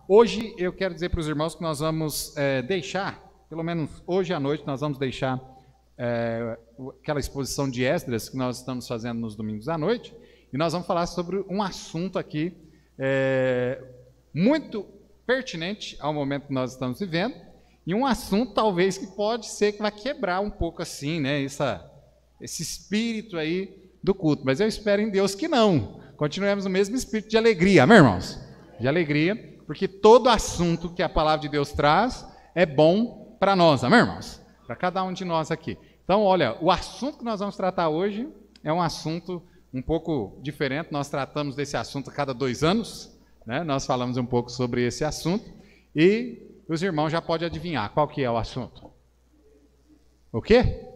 Hoje eu quero dizer para os irmãos que nós vamos deixar, pelo menos hoje à noite, nós vamos deixar aquela exposição de Esdras que nós estamos fazendo nos domingos à noite, e nós vamos falar sobre um assunto aqui muito pertinente ao momento que nós estamos vivendo, e um assunto talvez que pode ser que vai quebrar um pouco assim, né, esse espírito aí do culto, mas eu espero em Deus que não, continuemos no mesmo espírito de alegria, amém, irmãos? De alegria, porque todo assunto que a palavra de Deus traz é bom para nós, amém, irmãos? Para cada um de nós aqui. Então, olha, o assunto que nós vamos tratar hoje é um assunto um pouco diferente, nós tratamos desse assunto a cada 2 anos, né? Nós falamos um pouco sobre esse assunto, e os irmãos já podem adivinhar qual que é o assunto. O quê?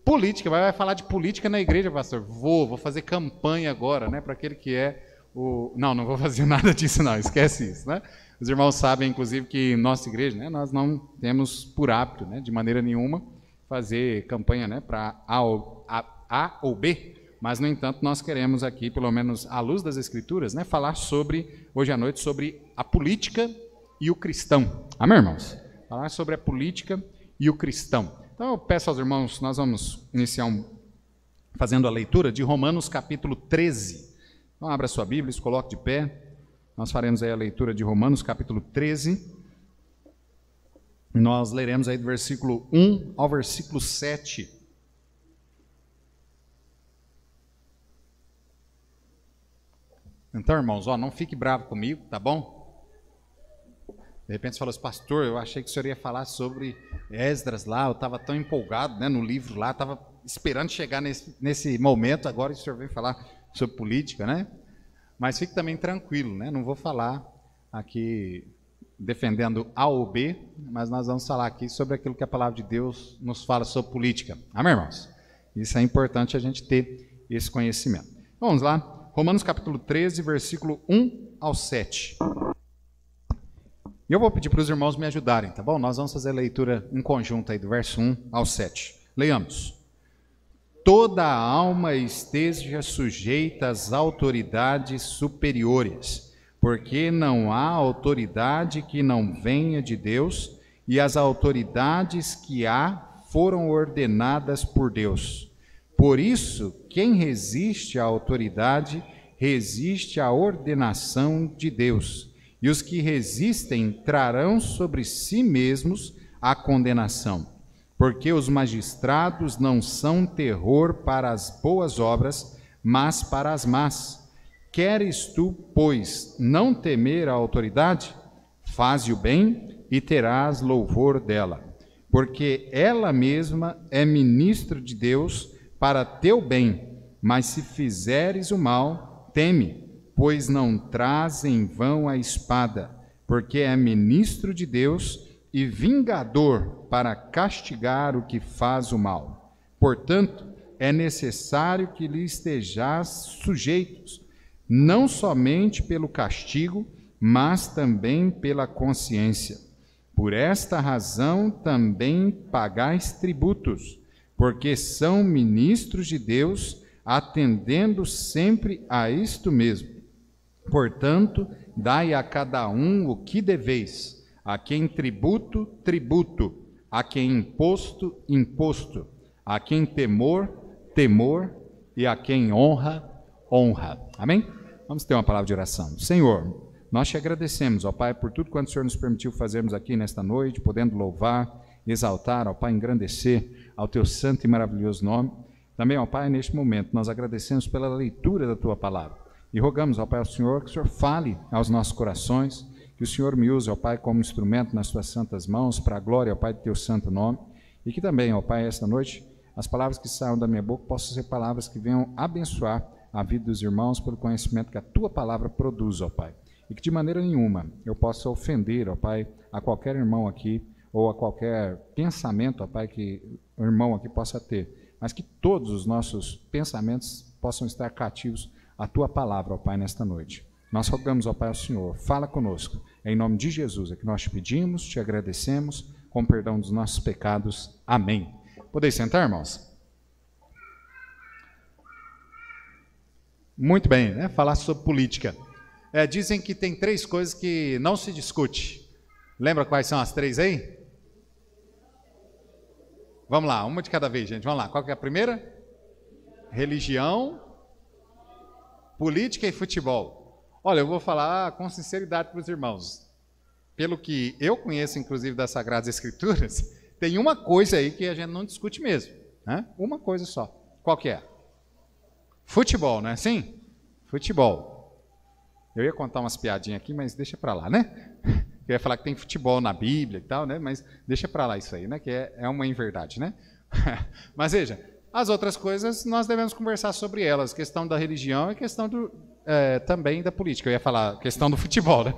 Política, vai falar de política na igreja, pastor. Vou fazer campanha agora, né, para aquele que é o... Não vou fazer nada disso não, esquece isso, né? Os irmãos sabem, inclusive, que nossa igreja, né, nós não temos por hábito, né, de maneira nenhuma, fazer campanha, né, para A ou B, mas, no entanto, nós queremos aqui, pelo menos à luz das Escrituras, né, falar sobre, hoje à noite, sobre a política e o cristão. Amém, irmãos? Falar sobre a política e o cristão. Então, eu peço aos irmãos, nós vamos iniciar fazendo a leitura de Romanos capítulo 13. Então, abra sua Bíblia, se coloque de pé. Nós faremos aí a leitura de Romanos capítulo 13. Nós leremos aí do versículo 1 ao versículo 7. Então, irmãos, não fique bravo comigo, tá bom? De repente você falou assim, pastor, eu achei que o senhor ia falar sobre Esdras lá, eu estava tão empolgado, né, no livro lá, estava esperando chegar nesse momento, agora o senhor vem falar sobre política, né? Mas fique também tranquilo, né? Não vou falar aqui defendendo A ou B, mas nós vamos falar aqui sobre aquilo que a palavra de Deus nos fala sobre política. Amém, irmãos? Isso é importante a gente ter esse conhecimento. Vamos lá, Romanos capítulo 13, versículo 1 ao 7. E eu vou pedir para os irmãos me ajudarem, tá bom? Nós vamos fazer a leitura em conjunto aí do verso 1 ao 7. Leiamos. Toda a alma esteja sujeita às autoridades superiores, porque não há autoridade que não venha de Deus, e as autoridades que há foram ordenadas por Deus. Por isso, quem resiste à autoridade, resiste à ordenação de Deus, e os que resistem trarão sobre si mesmos a condenação. Porque os magistrados não são terror para as boas obras, mas para as más. Queres tu, pois, não temer a autoridade? Faze o bem e terás louvor dela, porque ela mesma é ministro de Deus para teu bem. Mas se fizeres o mal, teme, pois não traz em vão a espada, porque é ministro de Deus e vingador para castigar o que faz o mal. Portanto, é necessário que lhe estejais sujeitos, não somente pelo castigo, mas também pela consciência. Por esta razão também pagais tributos, porque são ministros de Deus, atendendo sempre a isto mesmo. Portanto, dai a cada um o que deveis. A quem tributo, tributo. A quem imposto, imposto. A quem temor, temor. E a quem honra, honra. Amém? Vamos ter uma palavra de oração. Senhor, nós te agradecemos, ó Pai, por tudo quanto o Senhor nos permitiu fazermos aqui nesta noite, podendo louvar, exaltar, ó Pai, engrandecer ao teu santo e maravilhoso nome. Também, ó Pai, neste momento, nós agradecemos pela leitura da tua palavra. E rogamos, ó Pai, ao Senhor, que o Senhor fale aos nossos corações, que o Senhor me use, ó Pai, como instrumento nas tuas santas mãos, para a glória, ó Pai, do teu santo nome, e que também, ó Pai, esta noite, as palavras que saiam da minha boca possam ser palavras que venham abençoar a vida dos irmãos pelo conhecimento que a tua palavra produz, ó Pai, e que de maneira nenhuma eu possa ofender, ó Pai, a qualquer irmão aqui, ou a qualquer pensamento, ó Pai, que o irmão aqui possa ter, mas que todos os nossos pensamentos possam estar cativos à tua palavra, ó Pai, nesta noite. Nós rogamos, ó Pai, ao Senhor, fala conosco. É em nome de Jesus é que nós te pedimos, te agradecemos, com perdão dos nossos pecados. Amém. Podeis sentar, irmãos? Muito bem, né? Falar sobre política. Dizem que tem 3 coisas que não se discute. Lembra quais são as 3 aí? Vamos lá, uma de cada vez, gente. Vamos lá. Qual que é a primeira? Religião, política e futebol. Olha, eu vou falar com sinceridade para os irmãos. Pelo que eu conheço, inclusive, das Sagradas Escrituras, tem uma coisa aí que a gente não discute mesmo. Né? Uma coisa só. Qual que é? Futebol, não é assim? Futebol. Eu ia contar umas piadinhas aqui, mas deixa para lá, né? Eu ia falar que tem futebol na Bíblia e tal, né? Mas deixa para lá isso aí, né? Que é uma inverdade, né? Mas veja, as outras coisas nós devemos conversar sobre elas. Questão da religião e questão também da política. Eu ia falar questão do futebol, né?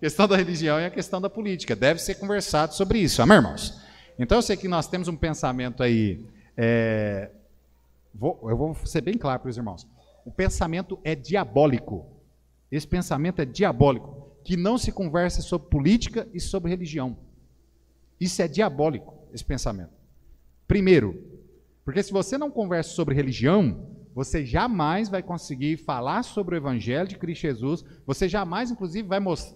Questão da religião e a questão da política. Deve ser conversado sobre isso, amém, irmãos? Então eu sei que nós temos um pensamento aí. Eu vou ser bem claro para os irmãos. O pensamento é diabólico. Esse pensamento é diabólico. Que não se converse sobre política e sobre religião. Isso é diabólico, esse pensamento. Primeiro, porque se você não conversa sobre religião, você jamais vai conseguir falar sobre o Evangelho de Cristo Jesus, você jamais, inclusive,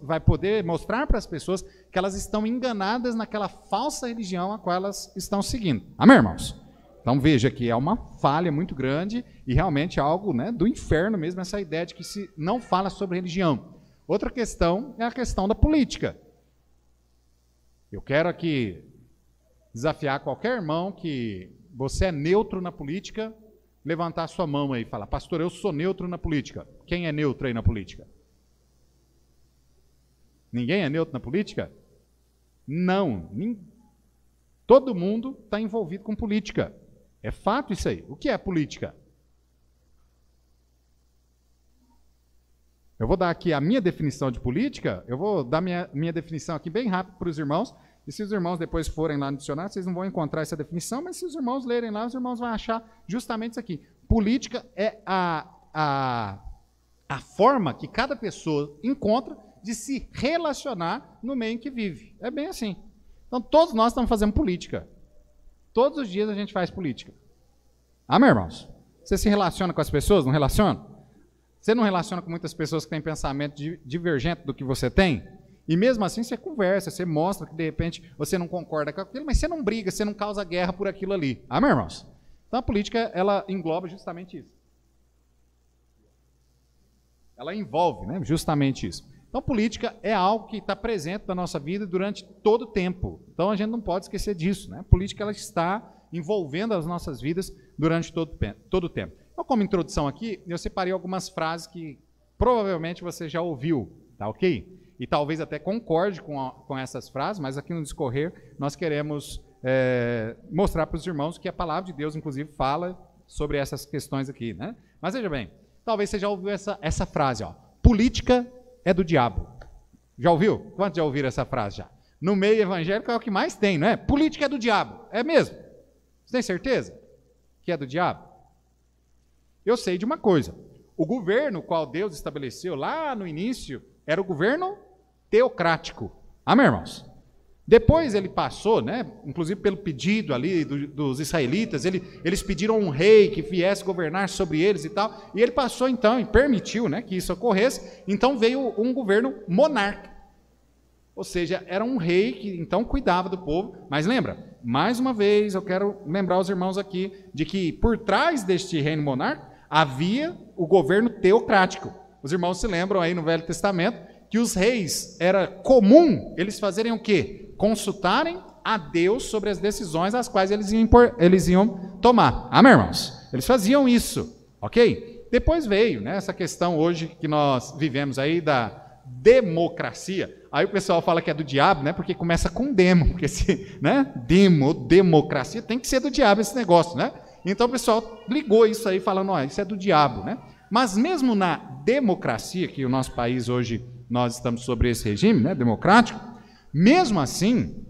vai poder mostrar para as pessoas que elas estão enganadas naquela falsa religião a qual elas estão seguindo. Amém, irmãos? Então veja que é uma falha muito grande e realmente algo, né, do inferno mesmo, essa ideia de que se não fala sobre religião. Outra questão é a questão da política. Eu quero aqui desafiar qualquer irmão que você é neutro na política, levantar sua mão aí e falar, pastor, eu sou neutro na política. Quem é neutro aí na política? Ninguém é neutro na política? Não. Todo mundo está envolvido com política. É fato isso aí. O que é política? Eu vou dar aqui a minha definição de política, eu vou dar minha definição aqui bem rápido para os irmãos, e se os irmãos depois forem lá no dicionário, vocês não vão encontrar essa definição, mas se os irmãos lerem lá, os irmãos vão achar justamente isso aqui. Política é a forma que cada pessoa encontra de se relacionar no meio em que vive. É bem assim. Então todos nós estamos fazendo política. Todos os dias a gente faz política. Amém, irmãos? Você se relaciona com as pessoas? Não relaciona? Você não relaciona com muitas pessoas que têm pensamento divergente do que você tem? E mesmo assim você conversa, você mostra que de repente você não concorda com aquilo, mas você não briga, você não causa guerra por aquilo ali. Amém, irmãos? Então a política, ela engloba justamente isso. Ela envolve, né, justamente isso. Então política é algo que está presente na nossa vida durante todo o tempo. Então a gente não pode esquecer disso. Né? A política ela está envolvendo as nossas vidas durante todo o tempo. Então, como introdução aqui, eu separei algumas frases que provavelmente você já ouviu, tá ok? E talvez até concorde com essas frases, mas aqui no discorrer nós queremos mostrar para os irmãos que a palavra de Deus, inclusive, fala sobre essas questões aqui, né? Mas veja bem, talvez você já ouviu essa frase, ó, política é do diabo. Já ouviu? Quantos já ouviram essa frase já? No meio evangélico é o que mais tem, não é? Política é do diabo. É mesmo? Você tem certeza que é do diabo? Eu sei de uma coisa, o governo qual Deus estabeleceu lá no início era o governo teocrático. Amém, irmãos? Depois ele passou, né, inclusive pelo pedido ali dos israelitas, eles pediram um rei que viesse governar sobre eles e tal, e ele passou então e permitiu, né, que isso ocorresse, então veio um governo monarca. Ou seja, era um rei que então cuidava do povo, mas lembra, mais uma vez eu quero lembrar os irmãos aqui de que por trás deste reino monarca havia o governo teocrático. Os irmãos se lembram aí no Velho Testamento que os reis, era comum eles fazerem o quê? Consultarem a Deus sobre as decisões as quais eles iam tomar. Amém, irmãos? Eles faziam isso, ok? Depois veio, né, essa questão hoje que nós vivemos aí da democracia. Aí o pessoal fala que é do diabo, né, porque começa com demo, porque né, democracia, tem que ser do diabo esse negócio, né? Então o pessoal ligou isso aí falando, ó, isso é do diabo, né? Mas mesmo na democracia, que o nosso país hoje, nós estamos sobre esse regime, né, democrático, mesmo assim,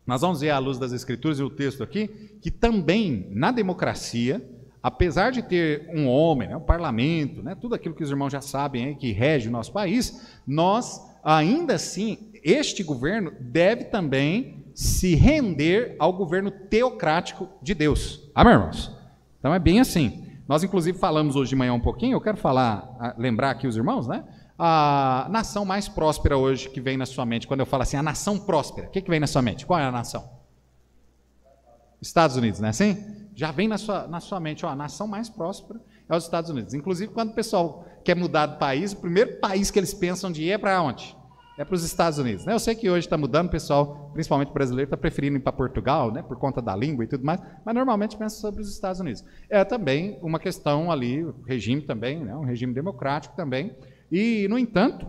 nós vamos ver à luz das Escrituras e o texto aqui, que também na democracia, apesar de ter um homem, né, um parlamento, né, tudo aquilo que os irmãos já sabem aí, que rege o nosso país, nós, ainda assim, este governo deve também se render ao governo teocrático de Deus. Amém, irmãos? Então é bem assim. Nós, inclusive, falamos hoje de manhã um pouquinho, eu quero lembrar aqui os irmãos, né? a nação mais próspera hoje que vem na sua mente? Quando eu falo assim, a nação próspera, o que vem na sua mente? Qual é a nação? Estados Unidos, não é assim? Já vem na sua mente, ó, a nação mais próspera é os Estados Unidos. Inclusive, quando o pessoal quer mudar de país, o primeiro país que eles pensam de ir é para onde? É para os Estados Unidos. Né? Eu sei que hoje está mudando, o pessoal, principalmente brasileiro, está preferindo ir para Portugal, né, por conta da língua e tudo mais, mas normalmente pensa sobre os Estados Unidos. É também uma questão ali, o regime também, né, um regime democrático também. E, no entanto,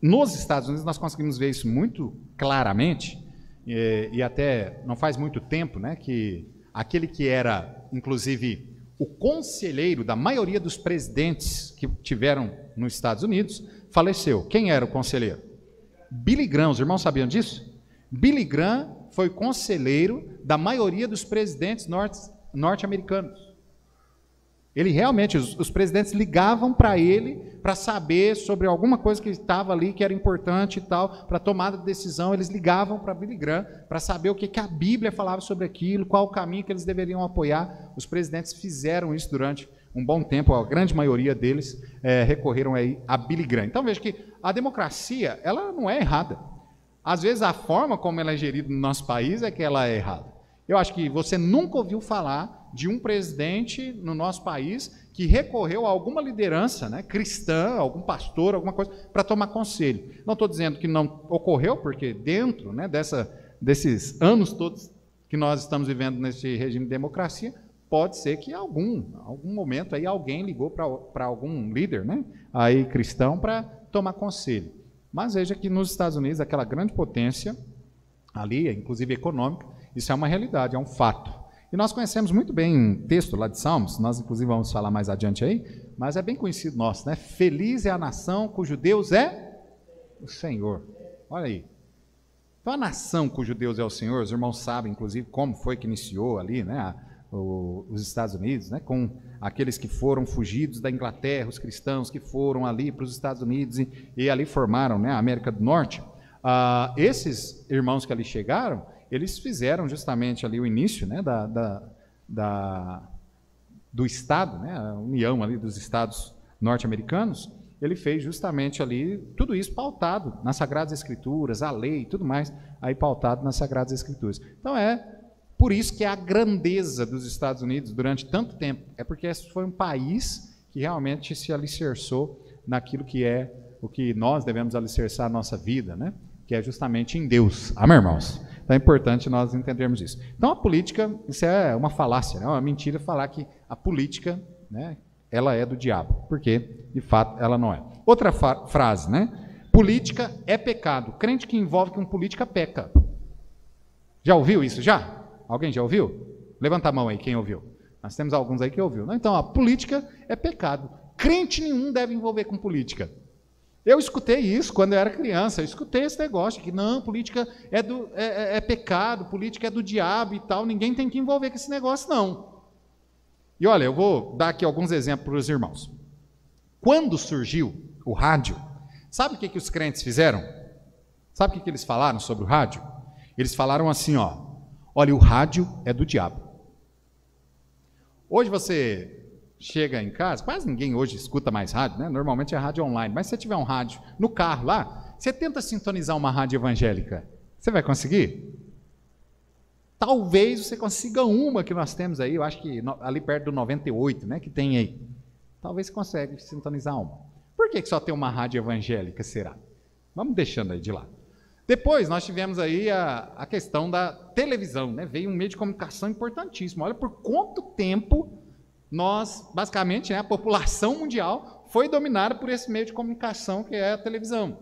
nos Estados Unidos nós conseguimos ver isso muito claramente, e até não faz muito tempo, né, que aquele que era, inclusive, o conselheiro da maioria dos presidentes que tiveram nos Estados Unidos, faleceu. Quem era o conselheiro? Billy Graham. Os irmãos sabiam disso? Billy Graham foi conselheiro da maioria dos presidentes norte-americanos. Ele realmente, os presidentes ligavam para ele para saber sobre alguma coisa que estava ali, que era importante e tal, para tomada de decisão, eles ligavam para Billy Graham para saber o que a Bíblia falava sobre aquilo, qual o caminho que eles deveriam apoiar. Os presidentes fizeram isso durante um bom tempo, a grande maioria deles recorreram aí a Billy Graham. Então veja que a democracia, ela não é errada. Às vezes a forma como ela é gerida no nosso país é que ela é errada. Eu acho que você nunca ouviu falar de um presidente no nosso país que recorreu a alguma liderança, né, cristã, algum pastor, alguma coisa, para tomar conselho. Não estou dizendo que não ocorreu, porque dentro, né, desses anos todos que nós estamos vivendo nesse regime de democracia, pode ser que algum momento aí alguém ligou para algum líder, né, aí cristão, para tomar conselho. Mas veja que nos Estados Unidos, aquela grande potência ali, inclusive econômica, isso é uma realidade, é um fato. E nós conhecemos muito bem um texto lá de Salmos, nós inclusive vamos falar mais adiante aí, mas é bem conhecido nosso, né? Feliz é a nação cujo Deus é o Senhor. Olha aí. Então a nação cujo Deus é o Senhor, os irmãos sabem inclusive como foi que iniciou ali, né, os Estados Unidos, né, com aqueles que foram fugidos da Inglaterra, os cristãos que foram ali para os Estados Unidos e ali formaram, né, a América do Norte. Esses irmãos que ali chegaram, eles fizeram justamente ali o início, né, do Estado, né, a união ali dos Estados norte-americanos. Ele fez justamente ali tudo isso pautado nas Sagradas Escrituras, a lei e tudo mais, aí pautado nas Sagradas Escrituras. Então é por isso que a grandeza dos Estados Unidos durante tanto tempo, é porque esse foi um país que realmente se alicerçou naquilo que é o que nós devemos alicerçar a nossa vida, né, que é justamente em Deus. Amém, irmãos? Então é importante nós entendermos isso. Então a política, isso é uma falácia, né? É uma mentira falar que a política, né, ela é do diabo, porque de fato ela não é. Outra frase, né? Política é pecado. Crente que envolve com política peca. Já ouviu isso já? Alguém já ouviu? Levanta a mão aí, quem ouviu? Nós temos alguns aí que ouviu. Então a política é pecado. Crente nenhum deve envolver com política. Eu escutei isso quando eu era criança, eu escutei esse negócio, que não, política é pecado, política é do diabo e tal, ninguém tem que envolver com esse negócio, não. E olha, eu vou dar aqui alguns exemplos para os irmãos. Quando surgiu o rádio, sabe o que os crentes fizeram? Sabe o que eles falaram sobre o rádio? Eles falaram assim, ó, olha, o rádio é do diabo. Hoje você chega em casa, quase ninguém hoje escuta mais rádio, né? Normalmente é rádio online, mas se você tiver um rádio no carro lá, você tenta sintonizar uma rádio evangélica, você vai conseguir? Talvez você consiga uma que nós temos aí, eu acho que ali perto do 98, né, que tem aí. Talvez você consiga sintonizar uma. Por que só tem uma rádio evangélica, será? Vamos deixando aí de lado. Depois nós tivemos aí a questão da televisão, né? Veio um meio de comunicação importantíssimo. Olha por quanto tempo nós, basicamente, né, a população mundial foi dominada por esse meio de comunicação que é a televisão.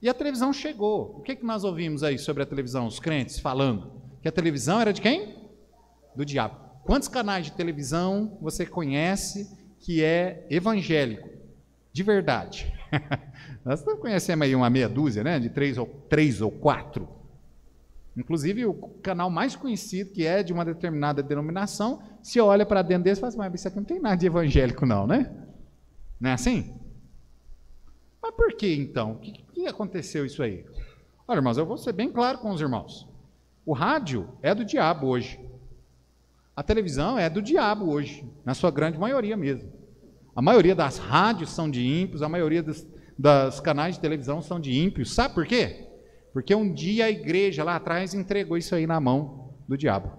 E a televisão chegou. O que nós ouvimos aí sobre a televisão? Os crentes falando que a televisão era de quem? Do diabo. Quantos canais de televisão você conhece que é evangélico? De verdade. Nós conhecemos aí uma meia dúzia, né, de três ou quatro. Inclusive, o canal mais conhecido, que é de uma determinada denominação, se olha para dentro dele e fala assim, mas isso aqui não tem nada de evangélico não, né? Não é assim? Mas por que então? O que aconteceu isso aí? Olha, irmãos, eu vou ser bem claro com os irmãos. O rádio é do diabo hoje. A televisão é do diabo hoje, na sua grande maioria mesmo. A maioria das rádios são de ímpios, a maioria dos canais de televisão são de ímpios. Sabe por quê? Porque um dia a igreja lá atrás entregou isso aí na mão do diabo.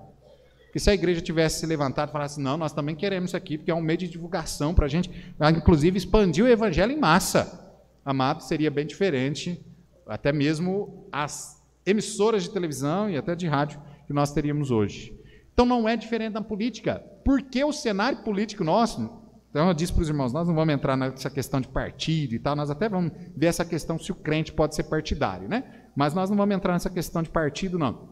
Porque se a igreja tivesse se levantado e falasse, não, nós também queremos isso aqui, porque é um meio de divulgação para a gente, inclusive expandir o evangelho em massa. Amado, seria bem diferente, até mesmo as emissoras de televisão e até de rádio que nós teríamos hoje. Então não é diferente da política, porque o cenário político nosso, então eu disse para os irmãos, nós não vamos entrar nessa questão de partido e tal, nós até vamos ver essa questão se o crente pode ser partidário, né? Mas nós não vamos entrar nessa questão de partido, não.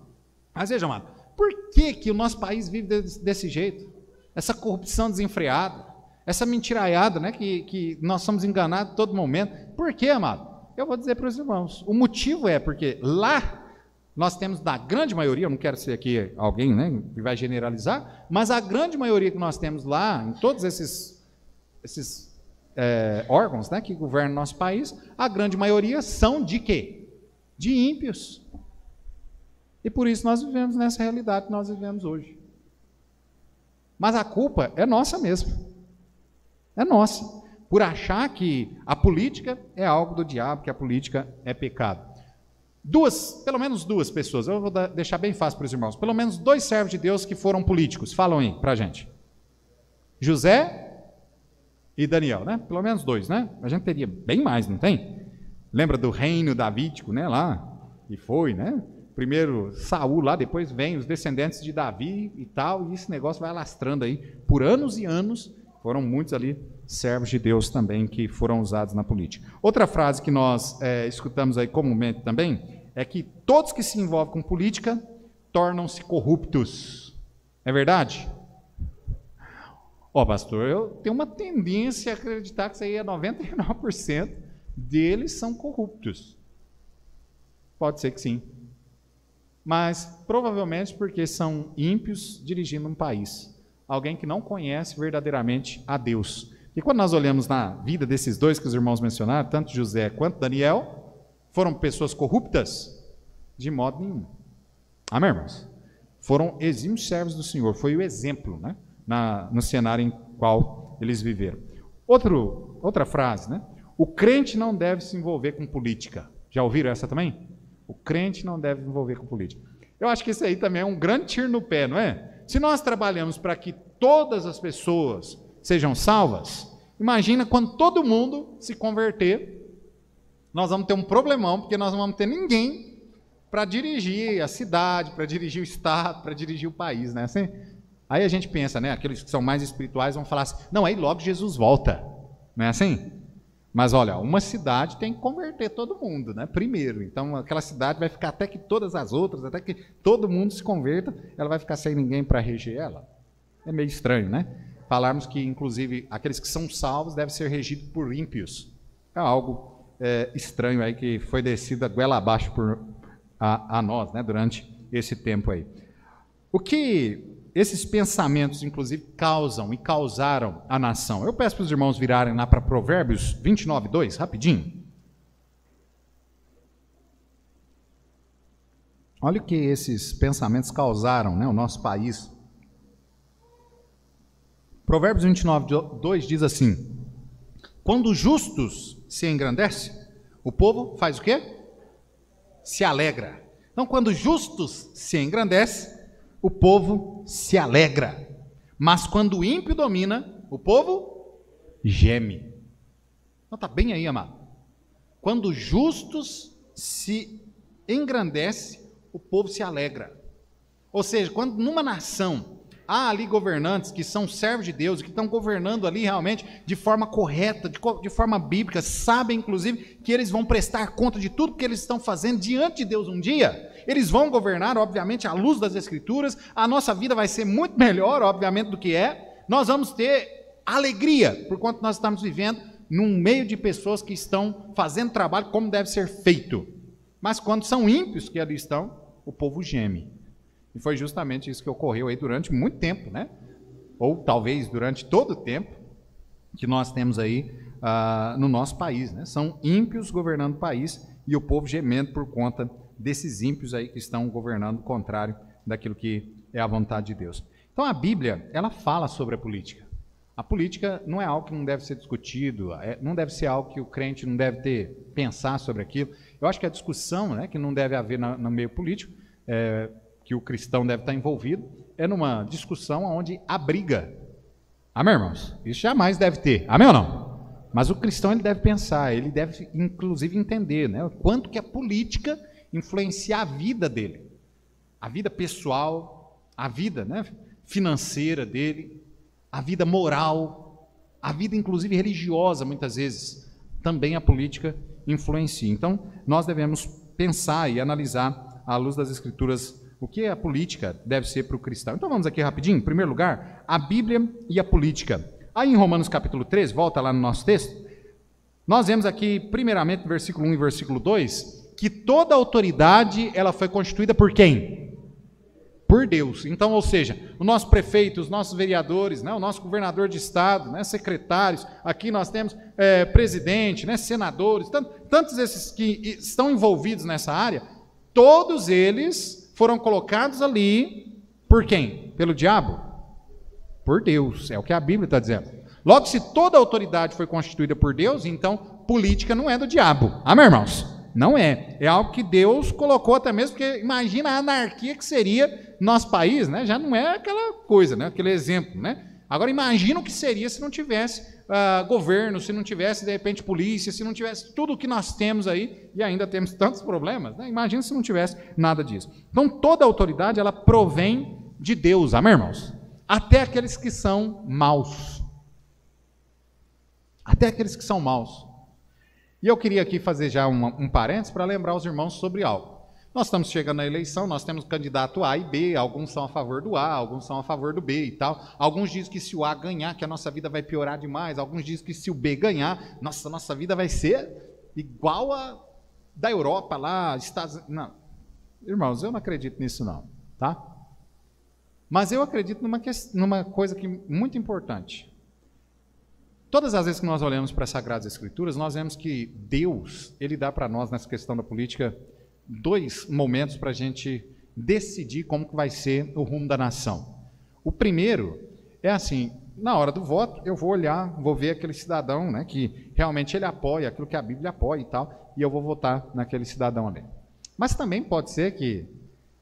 Mas veja, amado, por que o nosso país vive desse jeito? Essa corrupção desenfreada, essa mentiraiada, né, que nós somos enganados a todo momento. Por quê, amado? Eu vou dizer para os irmãos. O motivo é porque lá nós temos, na grande maioria, eu não quero ser aqui alguém, né, que vai generalizar, mas a grande maioria que nós temos lá, em todos esses órgãos, né, que governam nosso país, a grande maioria são de quê? De ímpios. E por isso nós vivemos nessa realidade que nós vivemos hoje. Mas a culpa é nossa mesmo. É nossa. Por achar que a política é algo do diabo, que a política é pecado. Pelo menos duas pessoas, eu vou deixar bem fácil para os irmãos, pelo menos 2 servos de Deus que foram políticos. Falam aí para a gente. José e Daniel, né? Pelo menos 2, né? A gente teria bem mais, não tem? Lembra do reino davídico, né? Lá, e foi, né? Primeiro Saul lá, depois vem os descendentes de Davi e tal, e esse negócio vai alastrando aí por anos e anos. Foram muitos ali servos de Deus também que foram usados na política. Outra frase que nós escutamos aí comumente também é que todos que se envolvem com política tornam-se corruptos. É verdade? Ó, pastor, eu tenho uma tendência a acreditar que isso aí é 99% deles são corruptos. Pode ser que sim. Mas provavelmente porque são ímpios dirigindo um país. Alguém que não conhece verdadeiramente a Deus. E quando nós olhamos na vida desses dois que os irmãos mencionaram, tanto José quanto Daniel, foram pessoas corruptas? De modo nenhum. Amém, irmãos? Foram exímios servos do Senhor. Foi o exemplo, né? No cenário em qual eles viveram. Outra frase, né? O crente não deve se envolver com política. Já ouviram essa também? O crente não deve se envolver com política. Eu acho que isso aí também é um grande tiro no pé, não é? Se nós trabalhamos para que todas as pessoas sejam salvas, imagina quando todo mundo se converter, nós vamos ter um problemão, porque nós não vamos ter ninguém para dirigir a cidade, para dirigir o estado, para dirigir o país, né? Assim, aí a gente pensa, né? Aqueles que são mais espirituais vão falar assim, não, aí logo Jesus volta, não é assim? Mas olha, uma cidade tem que converter todo mundo, né? Primeiro. Então aquela cidade vai ficar até que todas as outras, até que todo mundo se converta, ela vai ficar sem ninguém para reger ela. É meio estranho, né? Falarmos que, inclusive, aqueles que são salvos devem ser regidos por ímpios. É algo estranho aí que foi descido a goela abaixo a nós, né? Durante esse tempo aí. O que esses pensamentos, inclusive, causam e causaram a nação? Eu peço para os irmãos virarem lá para Provérbios 29:2, rapidinho. Olha o que esses pensamentos causaram, né, o nosso país. Provérbios 29:2 diz assim: quando os justos se engrandecem, o povo faz o quê? Se alegra. Então, quando os justos se engrandecem, o povo se alegra. Mas quando o ímpio domina, o povo geme. Então está bem aí, amado. Quando os justos se engrandecem, o povo se alegra. Ou seja, quando numa nação há ali governantes que são servos de Deus, que estão governando ali realmente de forma correta, de forma bíblica, sabem inclusive que eles vão prestar conta de tudo que eles estão fazendo diante de Deus um dia. Eles vão governar, obviamente, à luz das Escrituras. A nossa vida vai ser muito melhor, obviamente, do que é. Nós vamos ter alegria, por quanto nós estamos vivendo num meio de pessoas que estão fazendo trabalho como deve ser feito. Mas quando são ímpios que ali estão, o povo geme. E foi justamente isso que ocorreu aí durante muito tempo, né? Ou talvez durante todo o tempo que nós temos aí no nosso país, né? São ímpios governando o país e o povo gemendo por conta desses ímpios aí que estão governando o contrário daquilo que é a vontade de Deus. Então a Bíblia, ela fala sobre a política. A política não é algo que não deve ser discutido, não deve ser algo que o crente não deve pensar sobre aquilo. Eu acho que a discussão, né, que não deve haver no meio político, que o cristão deve estar envolvido, é numa discussão onde há briga. Amém, irmãos? Isso jamais deve ter. Amém ou não? Mas o cristão ele deve pensar, ele deve inclusive entender, né, o quanto que a política influencia a vida dele, a vida pessoal, a vida, né, financeira dele, a vida moral, a vida inclusive religiosa, muitas vezes, também a política influencia. Então, nós devemos pensar e analisar, à luz das Escrituras, o que a política deve ser para o cristão. Então, vamos aqui rapidinho. Em primeiro lugar, a Bíblia e a política. Aí em Romanos capítulo 13, volta lá no nosso texto, nós vemos aqui, primeiramente, no versículo 1 e versículo 2, que toda autoridade, ela foi constituída por quem? Por Deus. Então, ou seja, o nosso prefeito, os nossos vereadores, né, o nosso governador de estado, né, secretários, aqui nós temos presidente, né, senadores, tantos esses que estão envolvidos nessa área, todos eles foram colocados ali por quem? Pelo diabo? Por Deus, é o que a Bíblia está dizendo. Logo, se toda autoridade foi constituída por Deus, então política não é do diabo. Amém, irmãos? Não é. É algo que Deus colocou até mesmo, porque imagina a anarquia que seria nosso país, né? Já não é aquela coisa, né? Aquele exemplo, né? Agora imagina o que seria se não tivesse governo, se não tivesse, de repente, polícia, se não tivesse tudo o que nós temos aí, e ainda temos tantos problemas, né? Imagina se não tivesse nada disso. Então, toda autoridade, ela provém de Deus, amém, irmãos? Até aqueles que são maus. Até aqueles que são maus. E eu queria aqui fazer já um parênteses para lembrar os irmãos sobre algo. Nós estamos chegando na eleição, nós temos candidato A e B, alguns são a favor do A, alguns são a favor do B e tal. Alguns dizem que se o A ganhar, que a nossa vida vai piorar demais. Alguns dizem que se o B ganhar, nossa vida vai ser igual a da Europa lá, Estados Unidos. Não, irmãos, eu não acredito nisso não, tá? Mas eu acredito numa coisa que muito importante. Todas as vezes que nós olhamos para as Sagradas Escrituras, nós vemos que Deus, Ele dá para nós, nessa questão da política, 2 momentos para a gente decidir como que vai ser o rumo da nação. O primeiro é assim, na hora do voto, eu vou olhar, vou ver aquele cidadão, né, que realmente ele apoia aquilo que a Bíblia apoia e tal, e eu vou votar naquele cidadão ali. Mas também pode ser que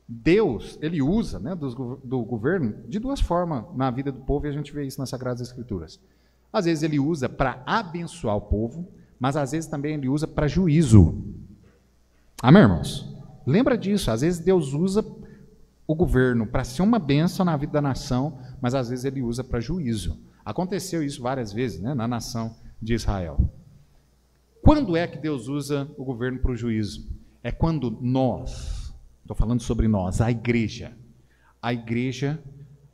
Deus, Ele usa, né, do governo de 2 formas na vida do povo, e a gente vê isso nas Sagradas Escrituras. Às vezes Ele usa para abençoar o povo, mas às vezes também Ele usa para juízo. Amém, irmãos? Lembra disso, às vezes Deus usa o governo para ser uma bênção na vida da nação, mas às vezes Ele usa para juízo. Aconteceu isso várias vezes, né, na nação de Israel. Quando é que Deus usa o governo para o juízo? É quando nós, estou falando sobre nós, a igreja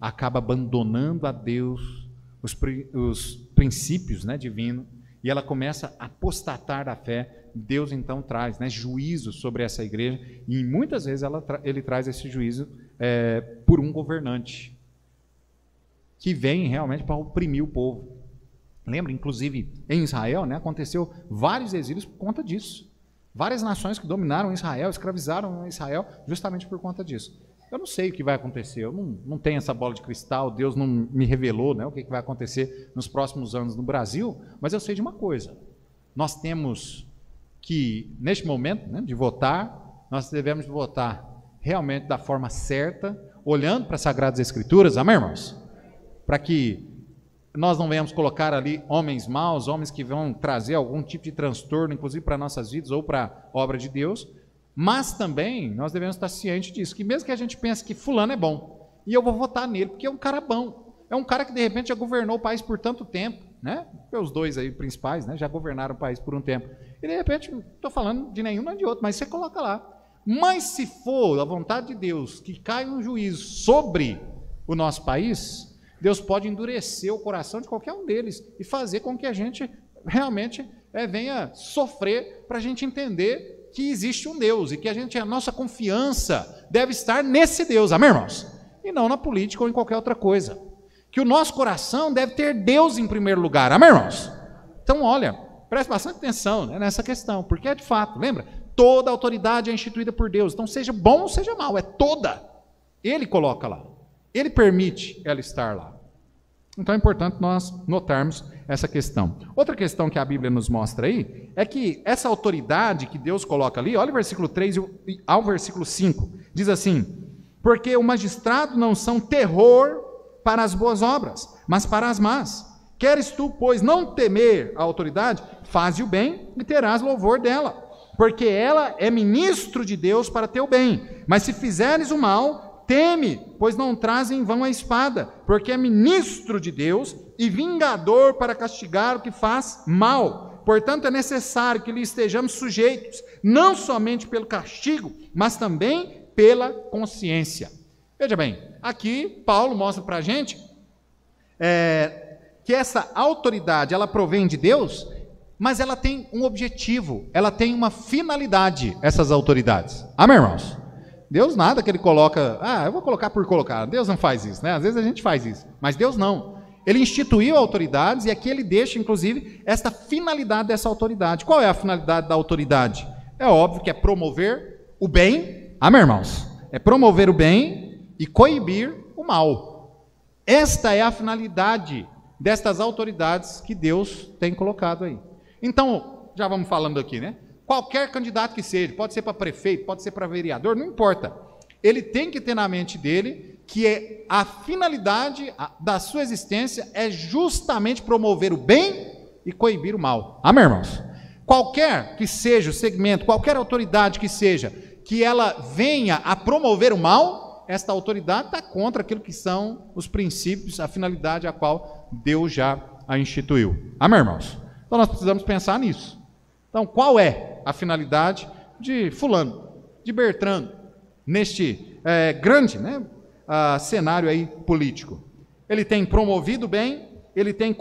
acaba abandonando a Deus os princípios, né, divinos, e ela começa a apostatar da fé. Deus então traz, né, juízo sobre essa igreja, e muitas vezes Ele traz esse juízo por um governante, que vem realmente para oprimir o povo. Lembra, inclusive, em Israel, né, aconteceu vários exílios por conta disso. Várias nações que dominaram Israel, escravizaram Israel justamente por conta disso. Eu não sei o que vai acontecer, eu não tenho essa bola de cristal, Deus não me revelou, né, o que vai acontecer nos próximos anos no Brasil, mas eu sei de uma coisa: nós temos que, neste momento, né, de votar, nós devemos votar realmente da forma certa, olhando para as Sagradas Escrituras, amém, irmãos? Para que nós não venhamos colocar ali homens maus, homens que vão trazer algum tipo de transtorno, inclusive para nossas vidas ou para a obra de Deus, mas também nós devemos estar cientes disso, que mesmo que a gente pense que fulano é bom, e eu vou votar nele, porque é um cara bom, é um cara que de repente já governou o país por tanto tempo, né? Os 2 aí principais, né, já governaram o país por um tempo, e de repente, não estou falando de nenhum nem de outro, mas você coloca lá. Mas se for a vontade de Deus que caia um juízo sobre o nosso país, Deus pode endurecer o coração de qualquer um deles e fazer com que a gente realmente venha sofrer, para a gente entender que existe um Deus e que a nossa confiança deve estar nesse Deus, amém, irmãos? E não na política ou em qualquer outra coisa. Que o nosso coração deve ter Deus em primeiro lugar, amém, irmãos? Então, olha, preste bastante atenção, né, nessa questão, porque é de fato, lembra? Toda autoridade é instituída por Deus, então seja bom ou seja mal, é toda. Ele coloca lá, Ele permite ela estar lá. Então é importante nós notarmos essa questão. Outra questão que a Bíblia nos mostra aí é que essa autoridade que Deus coloca ali, olha o versículo 3 ao versículo 5, diz assim: porque o magistrado não são terror para as boas obras, mas para as más. Queres tu, pois, não temer a autoridade, faze o bem e terás louvor dela, porque ela é ministro de Deus para teu bem. Mas se fizeres o mal, teme, pois não traz em vão a espada, porque é ministro de Deus e vingador para castigar o que faz mal. Portanto, é necessário que lhe estejamos sujeitos, não somente pelo castigo, mas também pela consciência. Veja bem, aqui Paulo mostra para a gente que essa autoridade, ela provém de Deus, mas ela tem um objetivo, ela tem uma finalidade, essas autoridades. Amém, irmãos? Deus nada que ele coloca, eu vou colocar por colocar. Deus não faz isso, né? Às vezes a gente faz isso, mas Deus não. Ele instituiu autoridades e aqui ele deixa, inclusive, esta finalidade dessa autoridade. Qual é a finalidade da autoridade? É óbvio que é promover o bem, amém, irmãos? É promover o bem e coibir o mal. Esta é a finalidade destas autoridades que Deus tem colocado aí. Então, já vamos falando aqui, né? Qualquer candidato que seja, pode ser para prefeito, pode ser para vereador, não importa. Ele tem que ter na mente dele que a finalidade da sua existência é justamente promover o bem e coibir o mal. Amém, irmãos? Qualquer que seja o segmento, qualquer autoridade que seja, que ela venha a promover o mal, esta autoridade está contra aquilo que são os princípios, a finalidade a qual Deus já a instituiu. Amém, irmãos? Então nós precisamos pensar nisso. Então, qual é a finalidade de fulano, de Bertrando, neste grande, né, cenário aí político? Ele tem promovido o bem, ele tem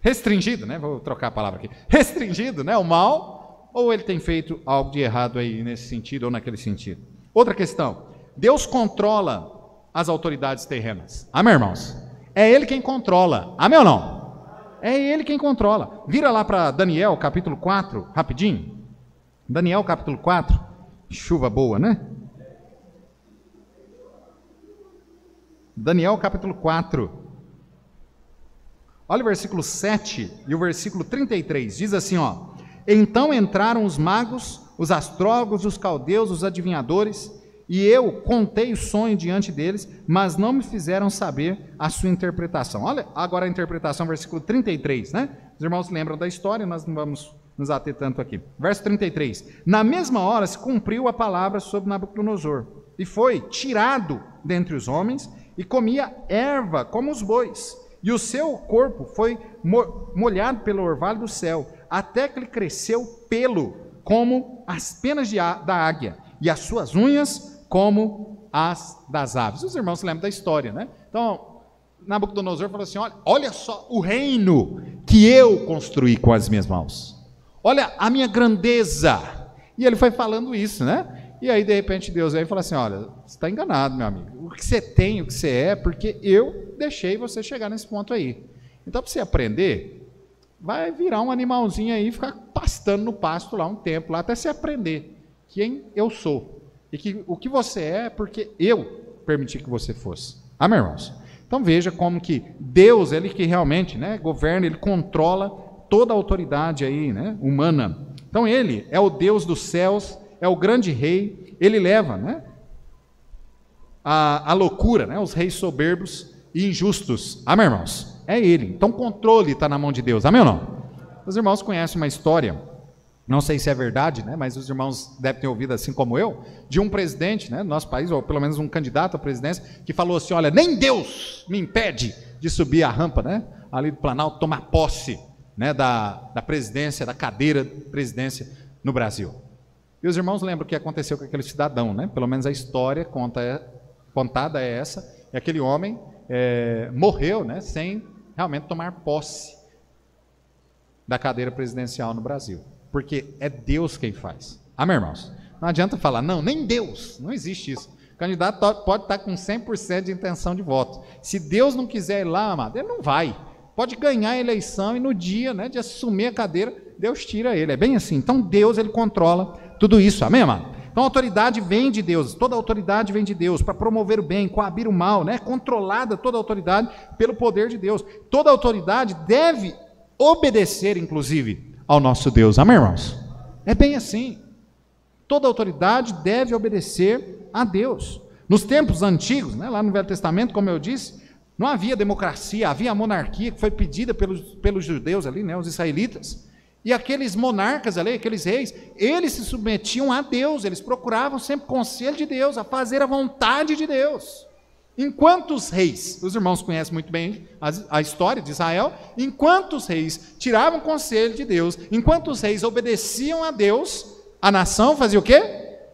restringido, né, vou trocar a palavra aqui, restringido, né, o mal, ou ele tem feito algo de errado aí nesse sentido ou naquele sentido? Outra questão, Deus controla as autoridades terrenas. Amém, irmãos? É Ele quem controla. Amém ou não? É Ele quem controla. Vira lá para Daniel, capítulo 4, rapidinho. Daniel, capítulo 4. Chuva boa, né? Daniel, capítulo 4. Olha o versículo 7 e o versículo 33. Diz assim, ó: então entraram os magos, os astrólogos, os caldeus, os adivinhadores, e eu contei o sonho diante deles, mas não me fizeram saber a sua interpretação. Olha agora a interpretação, versículo 33, né? Os irmãos lembram da história, nós não vamos nos ater tanto aqui. Verso 33. Na mesma hora se cumpriu a palavra sobre Nabucodonosor, e foi tirado dentre os homens, e comia erva como os bois, e o seu corpo foi molhado pelo orvalho do céu, até que lhe cresceu pelo, como as penas da águia, e as suas unhas como as das aves. Os irmãos se lembram da história, né? Então, Nabucodonosor falou assim: olha só o reino que eu construí com as minhas mãos. Olha a minha grandeza. E ele foi falando isso, né? E aí, de repente, Deus veio e falou assim: olha, você está enganado, meu amigo. O que você tem, o que você é, porque eu deixei você chegar nesse ponto aí. Então, para você aprender, vai virar um animalzinho aí e ficar pastando no pasto lá um tempo, lá até você aprender quem eu sou. E que o que você é porque eu permiti que você fosse. Amém, irmãos? Então veja como que Deus, Ele que realmente, né, governa, Ele controla toda a autoridade aí, né, humana. Então Ele é o Deus dos céus, é o grande rei, Ele leva, né, a loucura, né, os reis soberbos e injustos. Amém, irmãos? É Ele. Então o controle está na mão de Deus. Amém ou não? Os irmãos conhecem uma história, não sei se é verdade, né, mas os irmãos devem ter ouvido, assim como eu, de um presidente, né, do nosso país, ou pelo menos um candidato à presidência, que falou assim: olha, nem Deus me impede de subir a rampa, né, ali do Planalto, tomar posse, né, da presidência, da cadeira de presidência no Brasil. E os irmãos lembram o que aconteceu com aquele cidadão, né? Pelo menos a história contada é essa, e aquele homem morreu, né, sem realmente tomar posse da cadeira presidencial no Brasil. Porque é Deus quem faz. Amém, irmãos? Não adianta falar, não, nem Deus, não existe isso. O candidato pode estar com 100% de intenção de voto. Se Deus não quiser ir lá, amado, ele não vai. Pode ganhar a eleição e no dia, né, de assumir a cadeira, Deus tira ele. É bem assim. Então Deus, Ele controla tudo isso. Amém, amado? Então Então a autoridade vem de Deus, toda autoridade vem de Deus, para promover o bem, coabir o mal, né? Controlada toda autoridade pelo poder de Deus. Toda autoridade deve obedecer, inclusive, ao nosso Deus. Amém, irmãos? É bem assim. Toda autoridade deve obedecer a Deus. Nos tempos antigos, né, lá no Velho Testamento, como eu disse, não havia democracia, havia a monarquia que foi pedida pelos judeus ali, né, os israelitas. E aqueles monarcas ali, aqueles reis, eles se submetiam a Deus, eles procuravam sempre conselho de Deus, a fazer a vontade de Deus. Enquanto os reis, os irmãos conhecem muito bem a história de Israel, enquanto os reis tiravam conselho de Deus, enquanto os reis obedeciam a Deus, a nação fazia o quê?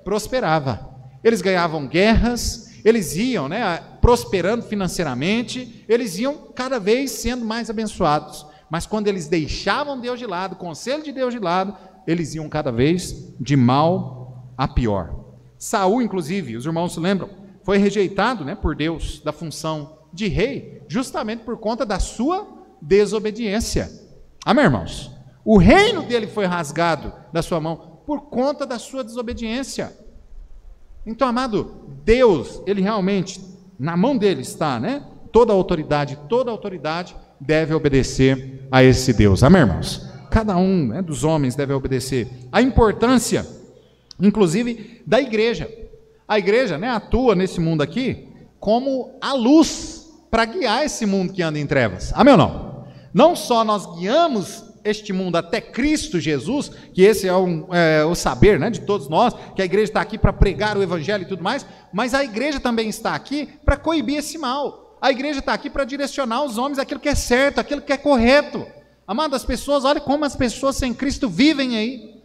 Prosperava. Eles ganhavam guerras, eles iam, né, prosperando financeiramente, eles iam cada vez sendo mais abençoados. Mas quando eles deixavam Deus de lado, o conselho de Deus de lado, eles iam cada vez de mal a pior. Saul, inclusive, os irmãos se lembram, foi rejeitado, né, por Deus da função de rei, justamente por conta da sua desobediência. Amém, irmãos? O reino dele foi rasgado da sua mão por conta da sua desobediência. Então, amado, Deus, ele realmente, na mão dele está, né? Toda autoridade deve obedecer a esse Deus. Amém, irmãos? Cada um, né, dos homens deve obedecer. A importância, inclusive, da igreja. A igreja, né, atua nesse mundo aqui como a luz para guiar esse mundo que anda em trevas. Amém ou não? Não só nós guiamos este mundo até Cristo Jesus, que esse é o saber, né, de todos nós, que a igreja está aqui para pregar o evangelho e tudo mais, mas a igreja também está aqui para coibir esse mal. A igreja está aqui para direcionar os homens aquilo que é certo, aquilo que é correto. Amado, as pessoas, olha como as pessoas sem Cristo vivem aí.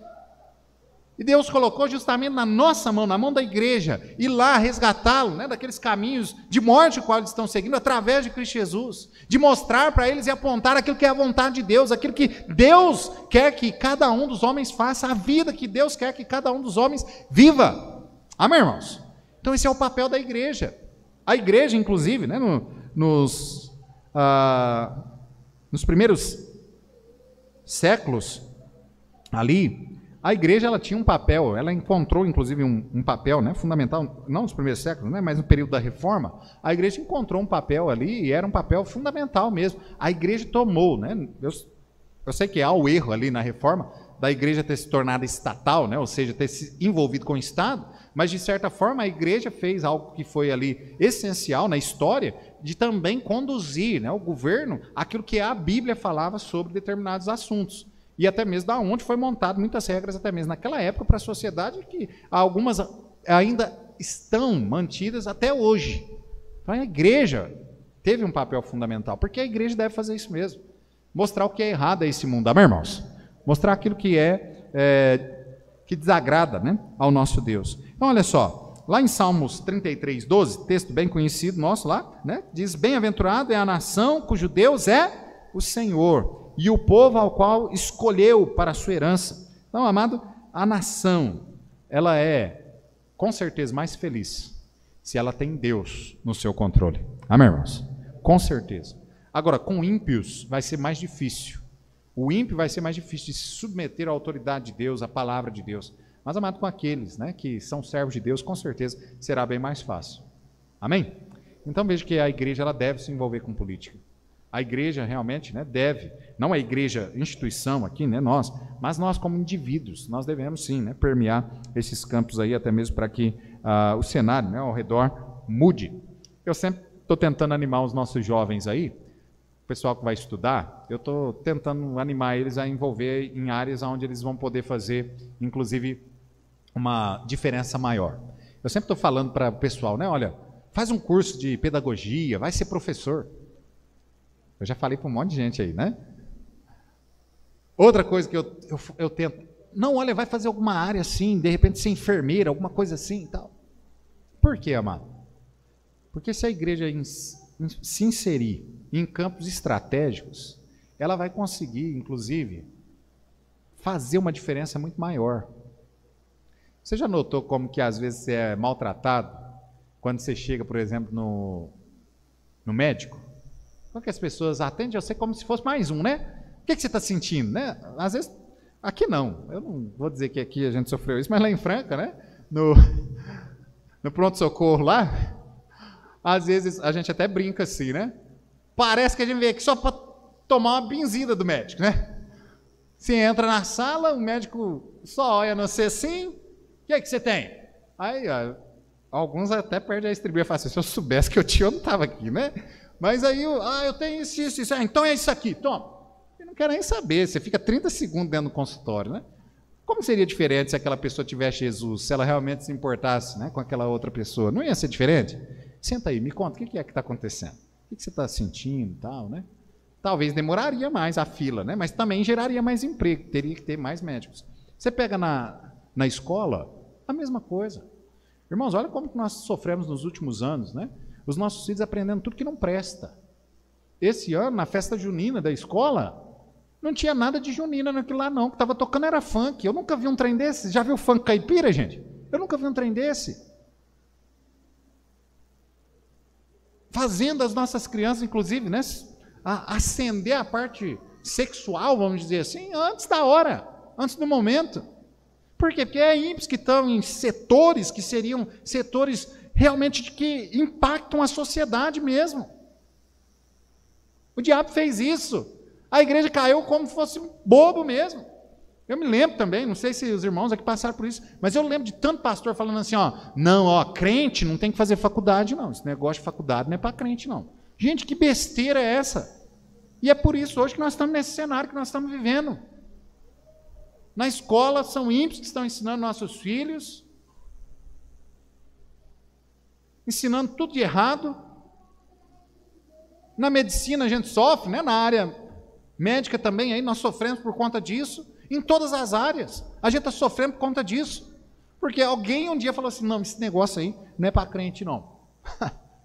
E Deus colocou justamente na nossa mão, na mão da igreja, ir lá resgatá-lo, né, daqueles caminhos de morte que eles estão seguindo, através de Cristo Jesus, de mostrar para eles e apontar aquilo que é a vontade de Deus, aquilo que Deus quer que cada um dos homens faça, a vida que Deus quer que cada um dos homens viva. Amém, irmãos? Então esse é o papel da igreja. A igreja, inclusive, né, nos primeiros séculos ali, a igreja ela tinha um papel, ela encontrou inclusive um papel, né, fundamental, não nos primeiros séculos, né, mas no período da reforma, a igreja encontrou um papel ali e era um papel fundamental mesmo. A igreja tomou, né, eu sei que há o erro ali na reforma, da igreja ter se tornado estatal, né, ou seja, ter se envolvido com o Estado, mas de certa forma a igreja fez algo que foi ali essencial na história, de também conduzir, né, o governo, aquilo que a Bíblia falava sobre determinados assuntos. E até mesmo da onde foi montado muitas regras, até mesmo naquela época, para a sociedade, que algumas ainda estão mantidas até hoje. Então a igreja teve um papel fundamental, porque a igreja deve fazer isso mesmo. Mostrar o que é errado a esse mundo, amém, irmãos? Mostrar aquilo que que desagrada, né, ao nosso Deus. Então olha só, lá em Salmos 33, 12, texto bem conhecido nosso lá, né, diz: bem-aventurado é a nação cujo Deus é o Senhor, e o povo ao qual escolheu para a sua herança. Então, amado, a nação, ela é, com certeza, mais feliz se ela tem Deus no seu controle. Amém, irmãos? Com certeza. Agora, com ímpios vai ser mais difícil. O ímpio vai ser mais difícil de se submeter à autoridade de Deus, à palavra de Deus. Mas, amado, com aqueles, né, que são servos de Deus, com certeza será bem mais fácil. Amém? Então, veja que a igreja ela deve se envolver com política. A igreja realmente, né, deve, não a igreja instituição aqui, né, nós, mas nós como indivíduos, nós devemos sim, né, permear esses campos aí, até mesmo para que o cenário, né, ao redor mude. Eu sempre estou tentando animar os nossos jovens aí, o pessoal que vai estudar, eu estou tentando animar eles a envolver em áreas onde eles vão poder fazer, inclusive, uma diferença maior. Eu sempre estou falando para o pessoal, né, olha, faz um curso de pedagogia, vai ser professor. Eu já falei para um monte de gente aí, né? Outra coisa que eu tento, não, olha, vai fazer alguma área assim, de repente ser enfermeira, alguma coisa assim e tal. Por quê, amado? Porque se a igreja se inserir em campos estratégicos, ela vai conseguir, inclusive, fazer uma diferença muito maior. Você já notou como que às vezes você é maltratado quando você chega, por exemplo, no médico? Porque as pessoas atendem você como se fosse mais um, né? O que você está sentindo, né? Às vezes, aqui não. Eu não vou dizer que aqui a gente sofreu isso, mas lá em Franca, né? no pronto-socorro lá, às vezes a gente até brinca assim, né? Parece que a gente veio aqui só para tomar uma benzida do médico, né? Você entra na sala, o médico só olha no você assim, o que é que você tem? Aí, ó, alguns até perdem a estribeira e falam assim, se eu soubesse que eu tinha, eu não estava aqui, né? Mas aí, eu tenho isso. Então é isso aqui, toma. Eu não quero nem saber, você fica 30 segundos dentro do consultório, né? Como seria diferente se aquela pessoa tivesse Jesus, se ela realmente se importasse, né, com aquela outra pessoa? Não ia ser diferente? Senta aí, me conta, o que é que está acontecendo? O que você está sentindo e tal, né? Talvez demoraria mais a fila, né? Mas também geraria mais emprego, teria que ter mais médicos. Você pega na escola, a mesma coisa. Irmãos, olha como que nós sofremos nos últimos anos, né? Os nossos filhos aprendendo tudo que não presta. Esse ano, na festa junina da escola, não tinha nada de junina naquilo lá não, o que estava tocando era funk. Eu nunca vi um trem desse. Já viu funk caipira, gente? Eu nunca vi um trem desse. Fazendo as nossas crianças, inclusive, né, acender a parte sexual, vamos dizer assim, antes da hora, antes do momento. Por quê? Porque é ímpios que estão em setores que seriam setores realmente que impactam a sociedade mesmo. O diabo fez isso. A igreja caiu como se fosse um bobo mesmo. Eu me lembro também, não sei se os irmãos aqui passaram por isso, mas eu lembro de tanto pastor falando assim, crente não tem que fazer faculdade não, esse negócio de faculdade não é para crente não. Gente, que besteira é essa? E é por isso hoje que nós estamos nesse cenário que nós estamos vivendo. Na escola são ímpios que estão ensinando nossos filhos, ensinando tudo de errado. Na medicina a gente sofre, né? Na área médica também, aí nós sofremos por conta disso. Em todas as áreas, a gente está sofrendo por conta disso. Porque alguém um dia falou assim, não, esse negócio aí não é para crente não.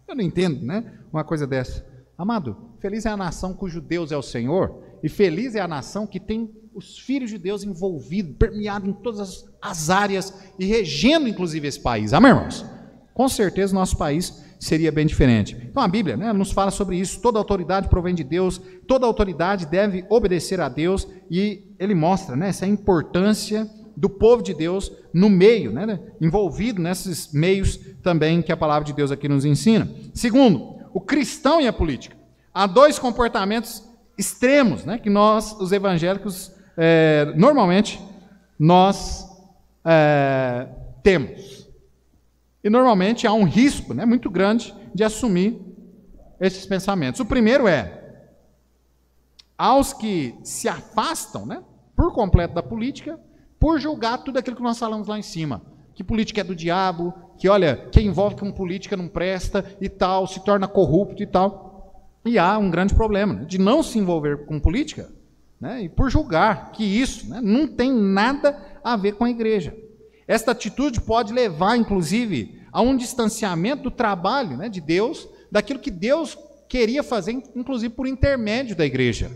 Eu não entendo, né? Uma coisa dessa. Amado, feliz é a nação cujo Deus é o Senhor, e feliz é a nação que tem os filhos de Deus envolvidos, permeados em todas as áreas, e regendo inclusive esse país. Amém, irmãos? Com certeza o nosso país seria bem diferente. Então a Bíblia, né, nos fala sobre isso, toda autoridade provém de Deus, toda autoridade deve obedecer a Deus, e ele mostra, né, essa importância do povo de Deus no meio, né, envolvido nesses meios também que a palavra de Deus aqui nos ensina. Segundo, o cristão e a política. Há dois comportamentos extremos, né, que nós, os evangélicos, normalmente, nós temos. E normalmente há um risco, né, muito grande de assumir esses pensamentos. O primeiro é, aos que se afastam, né, por completo da política, por julgar tudo aquilo que nós falamos lá em cima. Que política é do diabo, que olha, quem envolve com política não presta e tal, se torna corrupto e tal. E há um grande problema, né, de não se envolver com política, né, e por julgar que isso, né, não tem nada a ver com a igreja. Esta atitude pode levar, inclusive, a um distanciamento do trabalho, né, de Deus, daquilo que Deus queria fazer, inclusive por intermédio da igreja.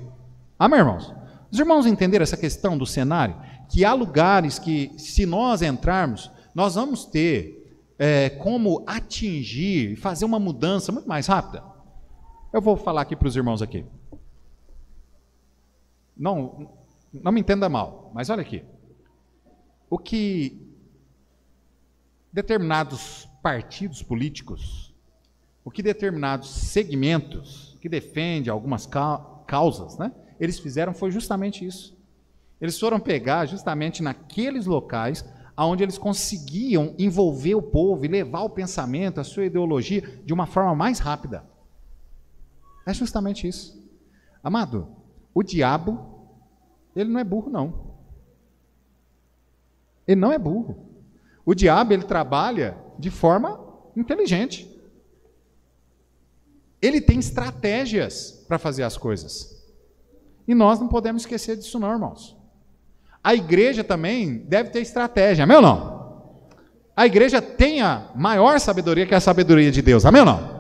Amém, irmãos? Os irmãos entenderam essa questão do cenário? Que há lugares que, se nós entrarmos, nós vamos ter como atingir, fazer uma mudança muito mais rápida. Eu vou falar aqui para os irmãos aqui. Não me entenda mal, mas olha aqui. O que determinados partidos políticos, o que determinados segmentos que defendem algumas causas, né, eles fizeram foi justamente isso. Eles foram pegar justamente naqueles locais onde eles conseguiam envolver o povo e levar o pensamento, a sua ideologia, de uma forma mais rápida. É justamente isso. Amado, o diabo, ele não é burro, não. Ele não é burro. O diabo, ele trabalha de forma inteligente. Ele tem estratégias para fazer as coisas. E nós não podemos esquecer disso não, irmãos. A igreja também deve ter estratégia, amém ou não? A igreja tem a maior sabedoria que é a sabedoria de Deus, amém ou não?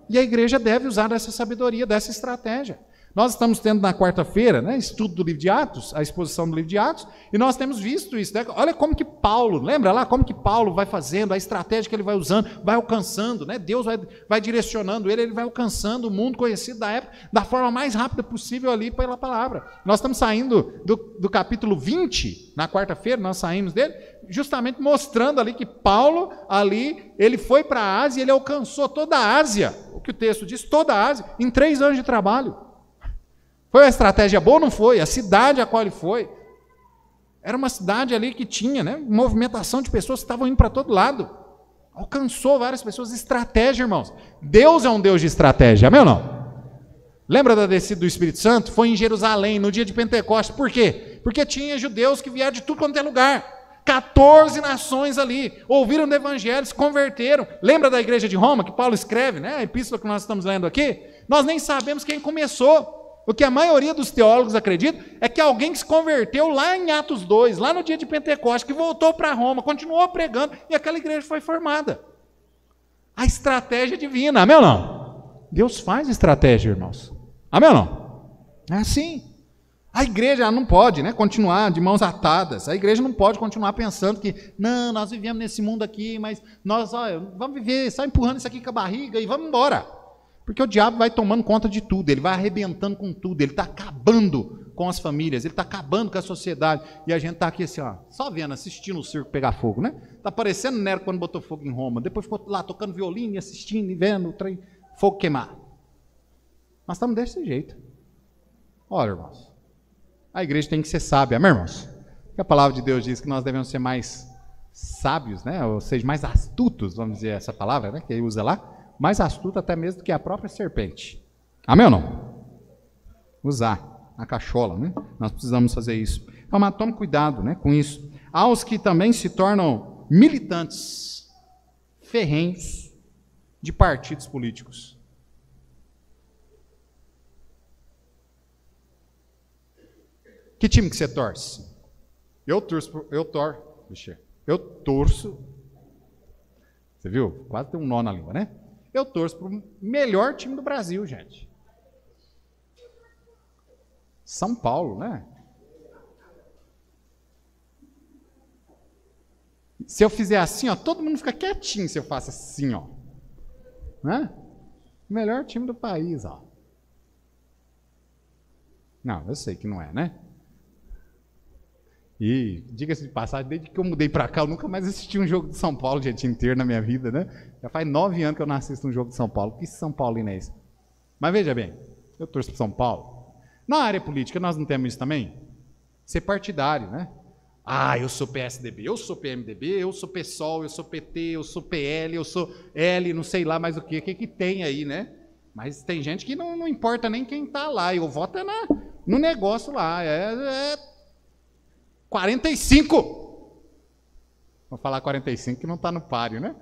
E a igreja deve usar dessa sabedoria, dessa estratégia. Nós estamos tendo na quarta-feira, né, estudo do livro de Atos, a exposição do livro de Atos, e nós temos visto isso, né? Olha como que Paulo, lembra lá como que Paulo vai fazendo, a estratégia que ele vai usando, vai alcançando, né? Deus vai direcionando ele vai alcançando o mundo conhecido da época, da forma mais rápida possível ali pela palavra. Nós estamos saindo do capítulo 20, na quarta-feira, nós saímos dele, justamente mostrando ali que Paulo, ali, ele foi para a Ásia, ele alcançou toda a Ásia, o que o texto diz, toda a Ásia, em 3 anos de trabalho. Foi uma estratégia boa ou não foi? A cidade a qual ele foi, era uma cidade ali que tinha, né, movimentação de pessoas que estavam indo para todo lado. Alcançou várias pessoas. Estratégia, irmãos. Deus é um Deus de estratégia, amém ou não? Lembra da descida do Espírito Santo? Foi em Jerusalém, no dia de Pentecostes. Por quê? Porque tinha judeus que vieram de tudo quanto é lugar. 14 nações ali, ouviram do Evangelho, se converteram. Lembra da igreja de Roma, que Paulo escreve, né? A epístola que nós estamos lendo aqui? Nós nem sabemos quem começou. O que a maioria dos teólogos acredita é que alguém que se converteu lá em Atos 2, lá no dia de Pentecostes, que voltou para Roma, continuou pregando, e aquela igreja foi formada. A estratégia divina, amém ou não? Deus faz estratégia, irmãos. Amém ou não? É assim. A igreja não pode, né, continuar de mãos atadas. A igreja não pode continuar pensando que, não, nós vivemos nesse mundo aqui, mas nós vamos viver, só empurrando isso aqui com a barriga e vamos embora. Porque o diabo vai tomando conta de tudo, ele vai arrebentando com tudo, ele está acabando com as famílias, ele está acabando com a sociedade. E a gente está aqui assim, ó, só vendo, assistindo o circo pegar fogo, né? Está parecendo Nero quando botou fogo em Roma. Depois ficou lá tocando violino e assistindo e vendo o trem, fogo queimar. Nós estamos desse jeito. Olha, irmãos, a igreja tem que ser sábia, amém, irmãos? Porque a palavra de Deus diz que nós devemos ser mais sábios, né? Ou seja, mais astutos, vamos dizer essa palavra, né? Que ele usa lá. Mais astuto até mesmo do que a própria serpente. Amém ou não? Usar a cachola, né? Nós precisamos fazer isso. Então, mas tome cuidado, né, com isso. Há os que também se tornam militantes, ferrenhos de partidos políticos. Que time que você torce? Eu torço. Você viu? Quase tem um nó na língua, né? Eu torço para o melhor time do Brasil, gente. São Paulo, né? Se eu fizer assim, ó, todo mundo fica quietinho se eu faço assim, ó. Né? Melhor time do país, ó. Não, eu sei que não é, né? E, diga-se de passagem, desde que eu mudei para cá, eu nunca mais assisti um jogo de São Paulo o dia inteiro na minha vida, né? Já faz 9 anos que eu não assisto um jogo de São Paulo. Que São Paulino é esse? Mas veja bem, eu torço para São Paulo. Na área política, nós não temos isso também? Ser partidário, né? Ah, eu sou PSDB, eu sou PMDB, eu sou PSOL, eu sou PT, eu sou PL, eu sou L, não sei lá mais o que tem aí, né? Mas tem gente que não importa nem quem está lá, eu voto no negócio lá, 45. Vou falar 45 que não está no páreo, né?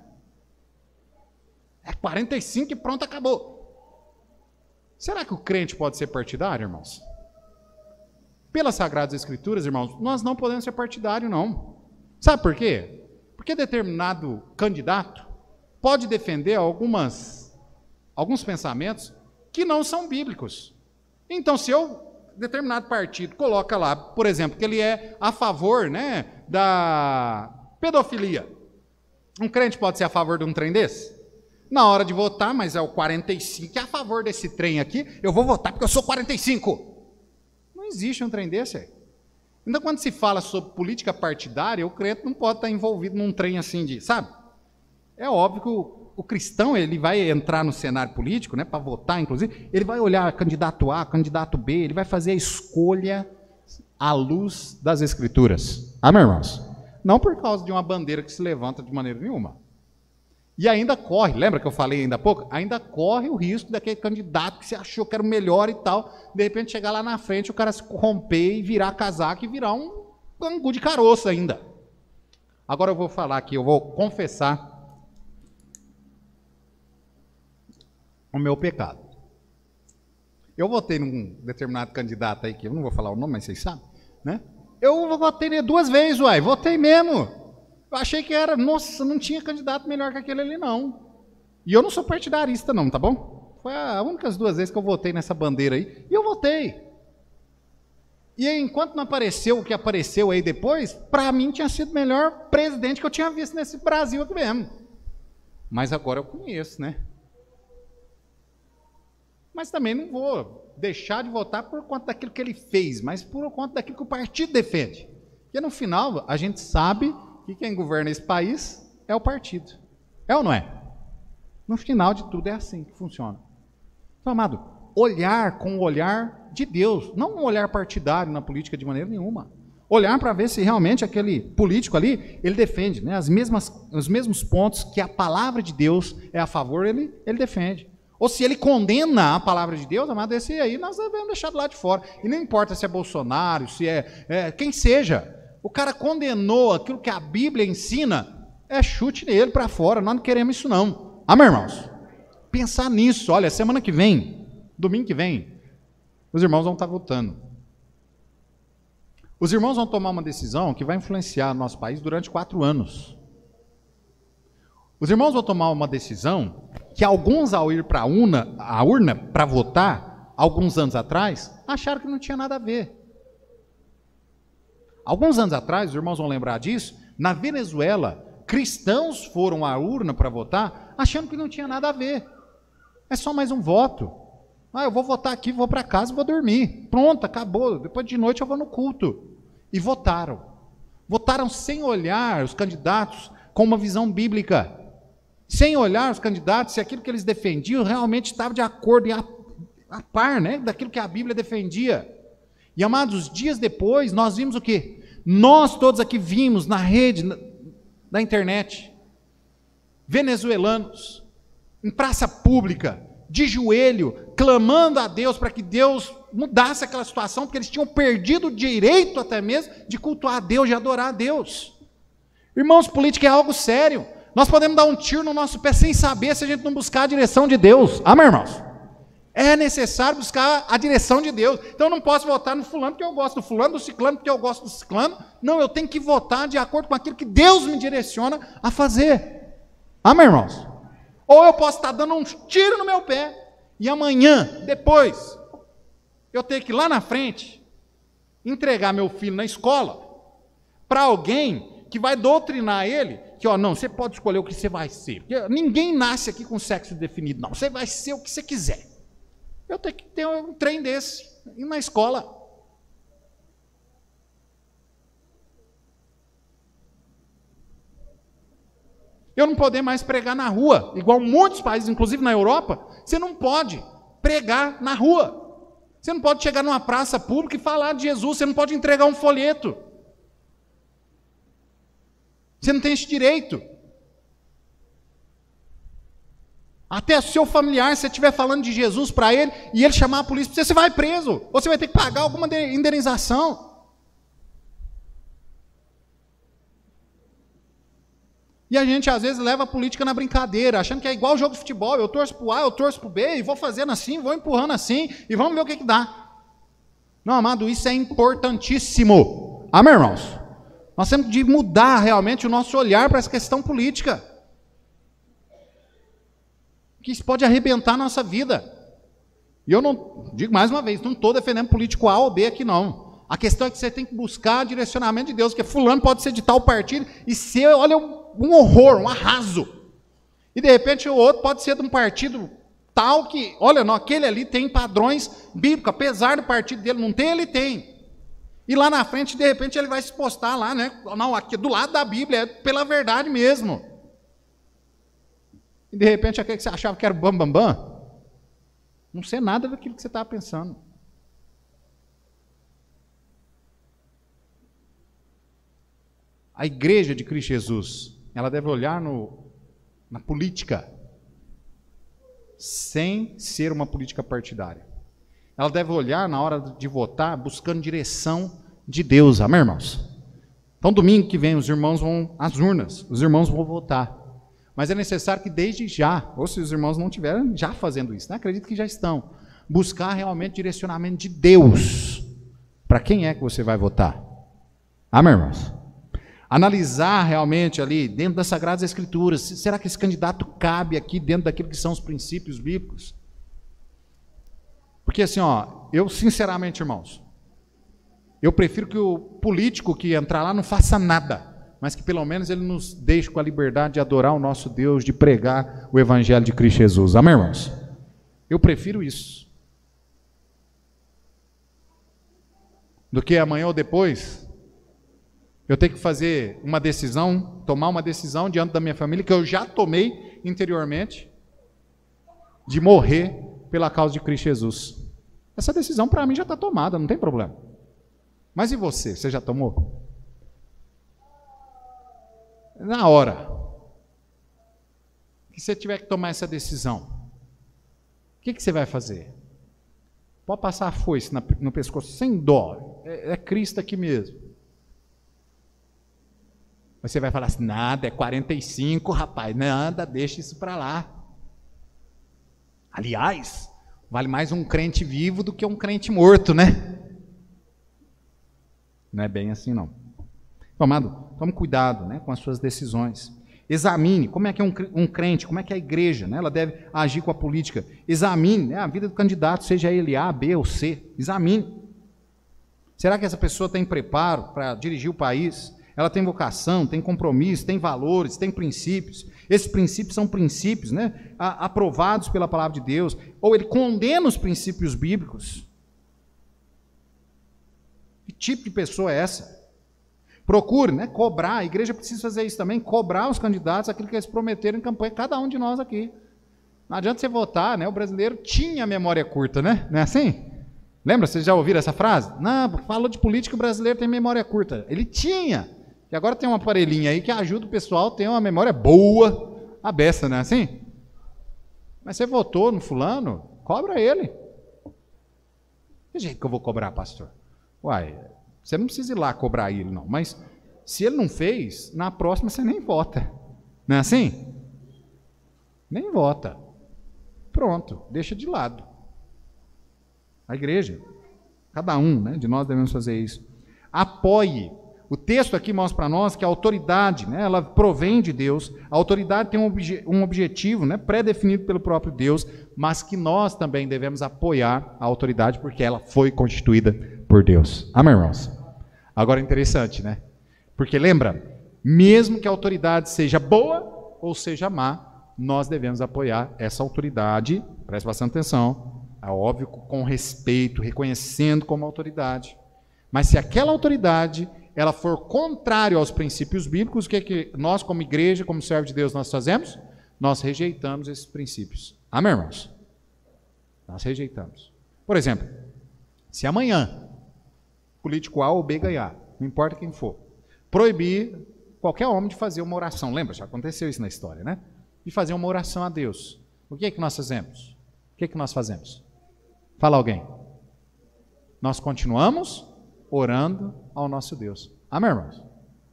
É 45 e pronto, acabou. Será que o crente pode ser partidário, irmãos? Pelas Sagradas Escrituras, irmãos, nós não podemos ser partidário, não. Sabe por quê? Porque determinado candidato pode defender alguns pensamentos que não são bíblicos. Então, se determinado partido coloca lá, por exemplo, que ele é a favor, né, da pedofilia, um crente pode ser a favor de um trem desse? Na hora de votar, mas é o 45, que é a favor desse trem aqui, eu vou votar porque eu sou 45. Não existe um trem desse aí. Então, quando se fala sobre política partidária, o crente não pode estar envolvido num trem assim de, sabe? É óbvio que o cristão, ele vai entrar no cenário político, né, para votar, inclusive, ele vai olhar candidato A, candidato B, ele vai fazer a escolha à luz das Escrituras. Amém, irmãos? Não por causa de uma bandeira que se levanta de maneira nenhuma. E ainda corre, lembra que eu falei ainda há pouco? Ainda corre o risco daquele candidato que você achou que era o melhor e tal, de repente chegar lá na frente, o cara se corromper e virar casaco e virar um angu de caroço ainda. Agora eu vou falar aqui, eu vou confessar o meu pecado. Eu votei num determinado candidato aí, que eu não vou falar o nome, mas vocês sabem, né? Eu votei nele 2 vezes, uai, votei mesmo. Eu achei que era, nossa, não tinha candidato melhor que aquele ali, não. E eu não sou partidarista, não, tá bom? Foi as únicas 2 vezes que eu votei nessa bandeira aí, e eu votei. E aí, enquanto não apareceu o que apareceu aí depois, para mim tinha sido o melhor presidente que eu tinha visto nesse Brasil aqui mesmo. Mas agora eu conheço, né? Mas também não vou deixar de votar por conta daquilo que ele fez, mas por conta daquilo que o partido defende. Porque no final, a gente sabe que quem governa esse país é o partido. É ou não é? No final de tudo é assim que funciona. Então, amado, olhar com o olhar de Deus, não um olhar partidário na política de maneira nenhuma. Olhar para ver se realmente aquele político ali, ele defende, né, os mesmos pontos que a palavra de Deus é a favor, ele defende. Ou se ele condena a palavra de Deus, amado, esse aí nós devemos deixar do lado de fora. E não importa se é Bolsonaro, se é quem seja, o cara condenou aquilo que a Bíblia ensina, chute nele para fora, nós não queremos isso não. Amém, irmãos? Pensar nisso, olha, semana que vem, domingo que vem, os irmãos vão estar votando. Os irmãos vão tomar uma decisão que vai influenciar o nosso país durante 4 anos. Os irmãos vão tomar uma decisão que alguns, ao ir para a urna para votar, alguns anos atrás, acharam que não tinha nada a ver. Alguns anos atrás, os irmãos vão lembrar disso, na Venezuela, cristãos foram à urna para votar, achando que não tinha nada a ver. É só mais um voto. Eu vou votar aqui, vou para casa e vou dormir. Pronto, acabou. Depois de noite eu vou no culto. E votaram. Votaram sem olhar os candidatos com uma visão bíblica. Sem olhar os candidatos se aquilo que eles defendiam realmente estava de acordo e a par, né, daquilo que a Bíblia defendia. E, amados, dias depois, nós vimos o quê? Nós todos aqui vimos na rede, na internet, venezuelanos, em praça pública, de joelho, clamando a Deus para que Deus mudasse aquela situação, porque eles tinham perdido o direito até mesmo de cultuar a Deus, de adorar a Deus. Irmãos, política é algo sério. Nós podemos dar um tiro no nosso pé sem saber se a gente não buscar a direção de Deus. Amém, irmãos? É necessário buscar a direção de Deus. Então eu não posso votar no fulano porque eu gosto do fulano, do ciclano porque eu gosto do ciclano. Não, eu tenho que votar de acordo com aquilo que Deus me direciona a fazer. Amém, irmãos? Ou eu posso estar dando um tiro no meu pé e amanhã, depois, eu tenho que ir lá na frente entregar meu filho na escola para alguém que vai doutrinar ele que, não, você pode escolher o que você vai ser. Porque ninguém nasce aqui com sexo definido, não. Você vai ser o que você quiser. Eu tenho que ter um trem desse, ir na escola. Eu não poder mais pregar na rua, igual muitos países, inclusive na Europa, você não pode pregar na rua. Você não pode chegar numa praça pública e falar de Jesus, você não pode entregar um folheto. Você não tem esse direito. Até o seu familiar, se você estiver falando de Jesus para ele, e ele chamar a polícia, você vai preso, ou você vai ter que pagar alguma indenização. E a gente às vezes leva a política na brincadeira, achando que é igual jogo de futebol, eu torço para o A, eu torço para o B, e vou fazendo assim, vou empurrando assim, e vamos ver o que dá. Não, amado, isso é importantíssimo. Amém, irmãos? Nós temos de mudar realmente o nosso olhar para essa questão política. Que isso pode arrebentar a nossa vida. E eu não, digo mais uma vez, não estou defendendo político A ou B aqui não. A questão é que você tem que buscar direcionamento de Deus, porque fulano pode ser de tal partido e ser, olha, um horror, um arraso. E de repente o outro pode ser de um partido tal que, olha, não, aquele ali tem padrões bíblicos, apesar do partido dele não ter, ele tem. E lá na frente, de repente, ele vai se postar lá, né? Não, aqui do lado da Bíblia, é pela verdade mesmo. E de repente, aquele que você achava que era o bambambam, não sei nada daquilo que você estava pensando. A igreja de Cristo Jesus, ela deve olhar na política, sem ser uma política partidária. Ela deve olhar na hora de votar, buscando direção de Deus, amém, irmãos? Então, domingo que vem, os irmãos vão às urnas, os irmãos vão votar. Mas é necessário que desde já, ou se os irmãos não estiverem já fazendo isso, né? Acredito que já estão, buscar realmente direcionamento de Deus. Para quem é que você vai votar? Amém, irmãos? Analisar realmente ali, dentro das Sagradas Escrituras, será que esse candidato cabe aqui dentro daquilo que são os princípios bíblicos? Porque assim, eu sinceramente, irmãos, eu prefiro que o político que entrar lá não faça nada, mas que pelo menos ele nos deixe com a liberdade de adorar o nosso Deus, de pregar o Evangelho de Cristo Jesus. Amém, irmãos? Eu prefiro isso. Do que amanhã ou depois, Eu tenho que fazer uma decisão, tomar uma decisão diante da minha família, que eu já tomei interiormente, de morrer pela causa de Cristo Jesus. Essa decisão para mim já está tomada, não tem problema. Mas e você? Você já tomou? Na hora que você tiver que tomar essa decisão, o que você vai fazer? Pode passar a foice no pescoço sem dó. É Cristo aqui mesmo. Mas você vai falar assim, nada, é 45, rapaz, nada, deixa isso para lá. Aliás, vale mais um crente vivo do que um crente morto, né? Não é bem assim, não. Amado, tome cuidado, né, com as suas decisões. Examine como é que é um crente, como é que é a igreja, né, ela deve agir com a política. Examine, né, a vida do candidato, seja ele A, B ou C. Examine. Será que essa pessoa tem preparo para dirigir o país? Ela tem vocação, tem compromisso, tem valores, tem princípios. Esses princípios são princípios, né, aprovados pela palavra de Deus. Ou ele condena os princípios bíblicos. Que tipo de pessoa é essa? Procure, né, cobrar, a igreja precisa fazer isso também, cobrar os candidatos aquilo que eles prometeram em campanha, cada um de nós aqui. Não adianta você votar, né, o brasileiro tinha memória curta, né? Não é assim? Lembra, vocês já ouviram essa frase? Não, falou de política, o brasileiro tem memória curta. Ele tinha, e agora tem uma aparelhinha aí que ajuda o pessoal a ter uma memória boa, a beça, não é assim? Mas você votou no fulano, cobra ele. Que jeito que eu vou cobrar, pastor? Uai, você não precisa ir lá cobrar ele, não. Mas se ele não fez, na próxima você nem vota. Não é assim? Nem vota. Pronto, deixa de lado. A igreja, cada um, né, de nós devemos fazer isso. Apoie. O texto aqui mostra para nós que a autoridade, né, ela provém de Deus. A autoridade tem um objetivo, né, pré-definido pelo próprio Deus, mas que nós também devemos apoiar a autoridade porque ela foi constituída por Deus. Amém, irmãos? Agora é interessante, né? Porque lembra, mesmo que a autoridade seja boa ou seja má, nós devemos apoiar essa autoridade, preste bastante atenção, é óbvio, com respeito, reconhecendo como autoridade. Mas se aquela autoridade ela for contrária aos princípios bíblicos, o que nós, como igreja, como servo de Deus, nós fazemos? Nós rejeitamos esses princípios. Amém, irmãos? Nós rejeitamos. Por exemplo, se amanhã político A ou B ganhar, não importa quem for, proibir qualquer homem de fazer uma oração. Lembra? Já aconteceu isso na história, né? De fazer uma oração a Deus. O que é que nós fazemos? O que é que nós fazemos? Fala alguém. Nós continuamos orando ao nosso Deus. Amém, irmãos?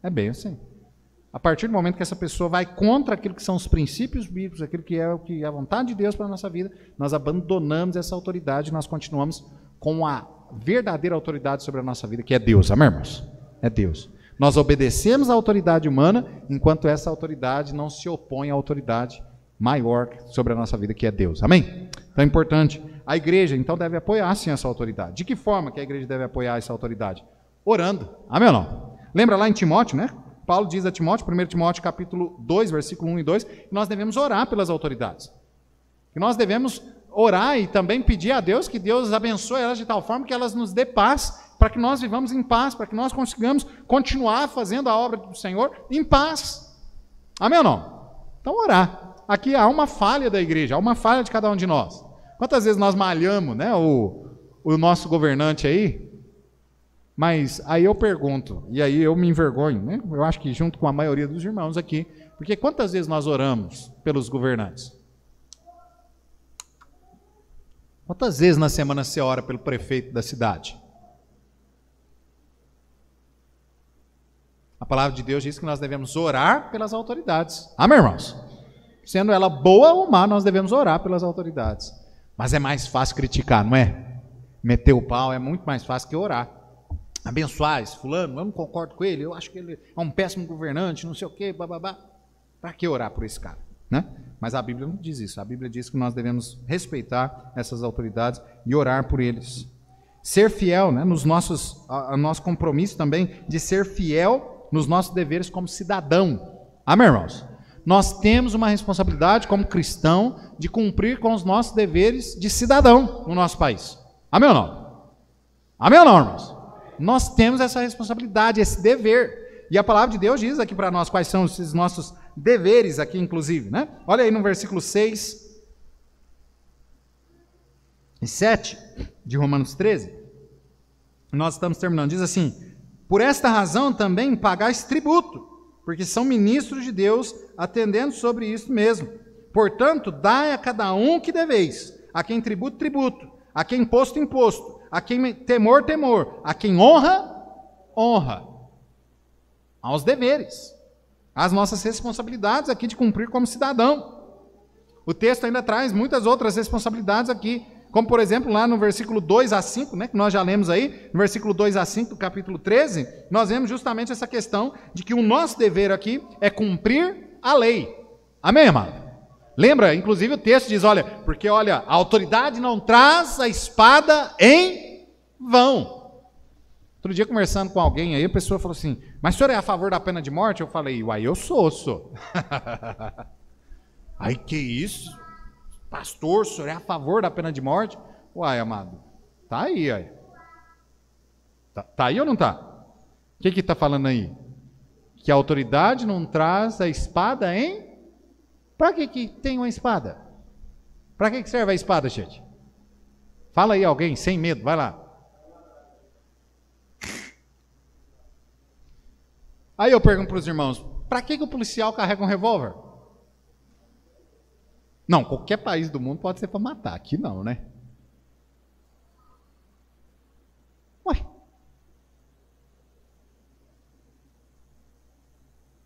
É bem assim. A partir do momento que essa pessoa vai contra aquilo que são os princípios bíblicos, aquilo que é a vontade de Deus para a nossa vida, nós abandonamos essa autoridade e nós continuamos com a verdadeira autoridade sobre a nossa vida, que é Deus. Amém, irmãos? É Deus. Nós obedecemos à autoridade humana, enquanto essa autoridade não se opõe à autoridade maior sobre a nossa vida, que é Deus. Amém? Então é importante. A igreja, então, deve apoiar, sim, essa autoridade. De que forma que a igreja deve apoiar essa autoridade? Orando. Amém ou não? Lembra lá em Timóteo, né? Paulo diz a Timóteo, 1 Timóteo capítulo 2, versículo 1 e 2, que nós devemos orar pelas autoridades. Que nós devemos orar e também pedir a Deus que Deus abençoe elas de tal forma que elas nos dê paz, para que nós vivamos em paz, para que nós consigamos continuar fazendo a obra do Senhor em paz. Amém ou não? Então orar. Aqui há uma falha da igreja, há uma falha de cada um de nós. Quantas vezes nós malhamos, né, o nosso governante aí? Mas aí eu pergunto, e aí eu me envergonho, né? Eu acho que junto com a maioria dos irmãos aqui, porque quantas vezes nós oramos pelos governantes? Quantas vezes na semana você ora pelo prefeito da cidade? A palavra de Deus diz que nós devemos orar pelas autoridades. Amém, irmãos? Sendo ela boa ou má, nós devemos orar pelas autoridades. Mas é mais fácil criticar, não é? Meter o pau é muito mais fácil que orar. Abençoar esse fulano, eu não concordo com ele, eu acho que ele é um péssimo governante, não sei o quê, bababá. Para que orar por esse cara, né? Mas a Bíblia não diz isso. A Bíblia diz que nós devemos respeitar essas autoridades e orar por eles. Ser fiel, né, nos nosso compromisso também de ser fiel nos nossos deveres como cidadão. Amém, irmãos? Nós temos uma responsabilidade como cristão de cumprir com os nossos deveres de cidadão no nosso país. Amém ou não? Amém ou não, irmãos? Nós temos essa responsabilidade, esse dever E a palavra de Deus diz aqui para nós quais são esses nossos deveres aqui, inclusive, né? Olha aí no versículo 6 e 7 de Romanos 13. Nós estamos terminando. Diz assim: por esta razão também pagais tributo, porque são ministros de Deus, atendendo sobre isso mesmo. Portanto, dai a cada um que deveis, a quem tributo, tributo, a quem imposto, imposto, a quem temor, temor, a quem honra, honra. Aos deveres, às nossas responsabilidades aqui de cumprir como cidadão. O texto ainda traz muitas outras responsabilidades aqui, como por exemplo lá no versículo 2 a 5, né, que nós já lemos aí, no versículo 2 a 5 do capítulo 13, nós vemos justamente essa questão de que o nosso dever aqui é cumprir a lei. Amém, irmão? Lembra? Inclusive o texto diz, olha, porque olha, a autoridade não traz a espada em vão. Outro dia, conversando com alguém aí, a pessoa falou assim, mas o senhor é a favor da pena de morte? Eu falei, uai, eu sou. Aí, que isso? Pastor, o senhor é a favor da pena de morte? Uai, amado, tá aí, aí. Tá aí ou não tá? O que está falando aí? Que a autoridade não traz a espada em... Para que tem uma espada? Para que serve a espada, gente? Fala aí alguém, sem medo, vai lá. Aí eu pergunto para os irmãos, para que o policial carrega um revólver? Não, qualquer país do mundo pode ser para matar, aqui não, né? Ué.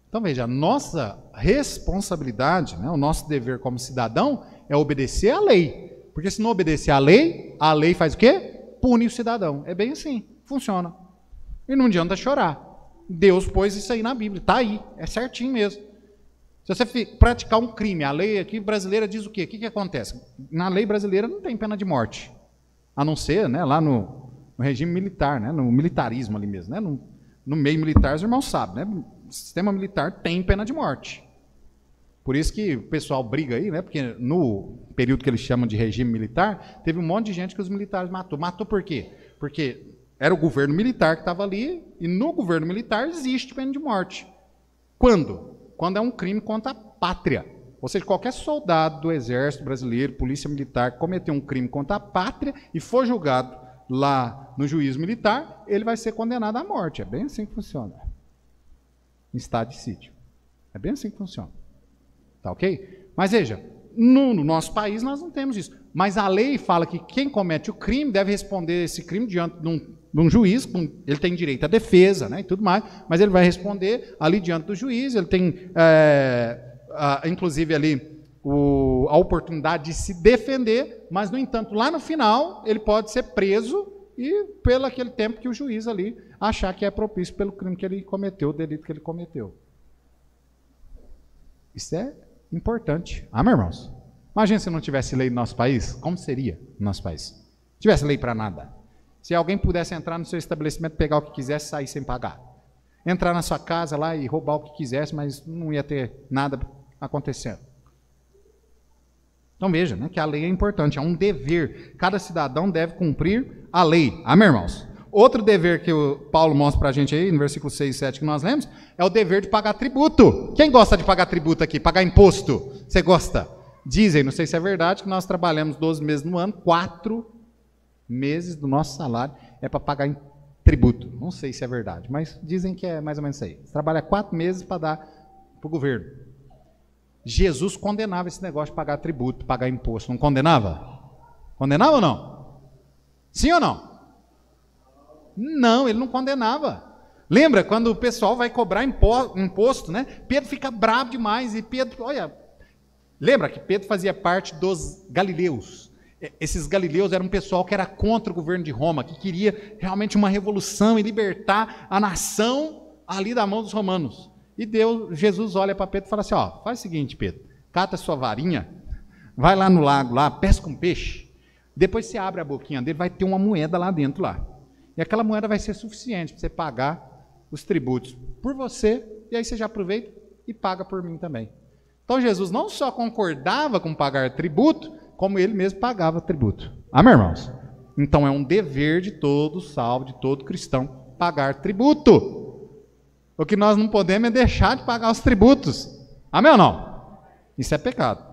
Então veja, a nossa responsabilidade, né, o nosso dever como cidadão é obedecer à lei. Porque se não obedecer à lei faz o quê? Pune o cidadão. É bem assim, funciona. E não adianta chorar. Deus pôs isso aí na Bíblia, está aí, é certinho mesmo. Se você praticar um crime, a lei aqui brasileira diz o quê? O que acontece? Na lei brasileira não tem pena de morte, a não ser, né, lá no regime militar, né, no militarismo ali mesmo, né, no meio militar os irmãos sabem, né, o sistema militar tem pena de morte. Por isso que o pessoal briga aí, né, porque no período que eles chamam de regime militar, teve um monte de gente que os militares matou. Matou por quê? Porque era o governo militar que estava ali, e no governo militar existe pena de morte. Quando? Quando é um crime contra a pátria. Ou seja, qualquer soldado do exército brasileiro, polícia militar, que cometeu um crime contra a pátria e for julgado lá no juízo militar, ele vai ser condenado à morte. É bem assim que funciona. Em estado de sítio. É bem assim que funciona. Tá ok? Mas veja, no nosso país nós não temos isso. Mas a lei fala que quem comete o crime deve responder esse crime diante de um juiz, ele tem direito à defesa, né, e tudo mais, mas ele vai responder ali diante do juiz, ele tem, inclusive, ali a oportunidade de se defender, mas, no entanto, lá no final, ele pode ser preso e pelo aquele tempo que o juiz ali achar que é propício pelo crime que ele cometeu, o delito que ele cometeu. Isso é importante. Amém, irmãos? Imagina se não tivesse lei no nosso país, como seria no nosso país? Não tivesse lei para nada. Se alguém pudesse entrar no seu estabelecimento, pegar o que quisesse, sair sem pagar. Entrar na sua casa lá e roubar o que quisesse, mas não ia ter nada acontecendo. Então veja, né, que a lei é importante, é um dever. Cada cidadão deve cumprir a lei. Amém, irmãos? Outro dever que o Paulo mostra para a gente aí, no versículo 6 e 7 que nós lemos, é o dever de pagar tributo. Quem gosta de pagar tributo aqui? Pagar imposto? Você gosta? Dizem, não sei se é verdade, que nós trabalhamos 12 meses no ano, 4 meses do nosso salário é para pagar tributo. Não sei se é verdade, mas dizem que é mais ou menos isso aí. Você trabalha 4 meses para dar para o governo. Jesus condenava esse negócio de pagar tributo, pagar imposto. Não condenava? Condenava ou não? Sim ou não? Não, ele não condenava. Lembra quando o pessoal vai cobrar imposto, né? Pedro fica bravo demais e Pedro, olha, lembra que Pedro fazia parte dos galileus. Esses galileus eram um pessoal que era contra o governo de Roma, que queria realmente uma revolução e libertar a nação ali da mão dos romanos. E Jesus olha para Pedro e fala assim, ó, faz o seguinte, Pedro, cata a sua varinha, vai lá no lago, lá, pesca um peixe, depois você abre a boquinha dele, vai ter uma moeda lá dentro lá. E aquela moeda vai ser suficiente para você pagar os tributos por você, e aí você já aproveita e paga por mim também. Então Jesus não só concordava com pagar tributo, como ele mesmo pagava tributo. Amém, irmãos? Então é um dever de todo salvo, de todo cristão, pagar tributo. O que nós não podemos é deixar de pagar os tributos. Amém ou não? Isso é pecado.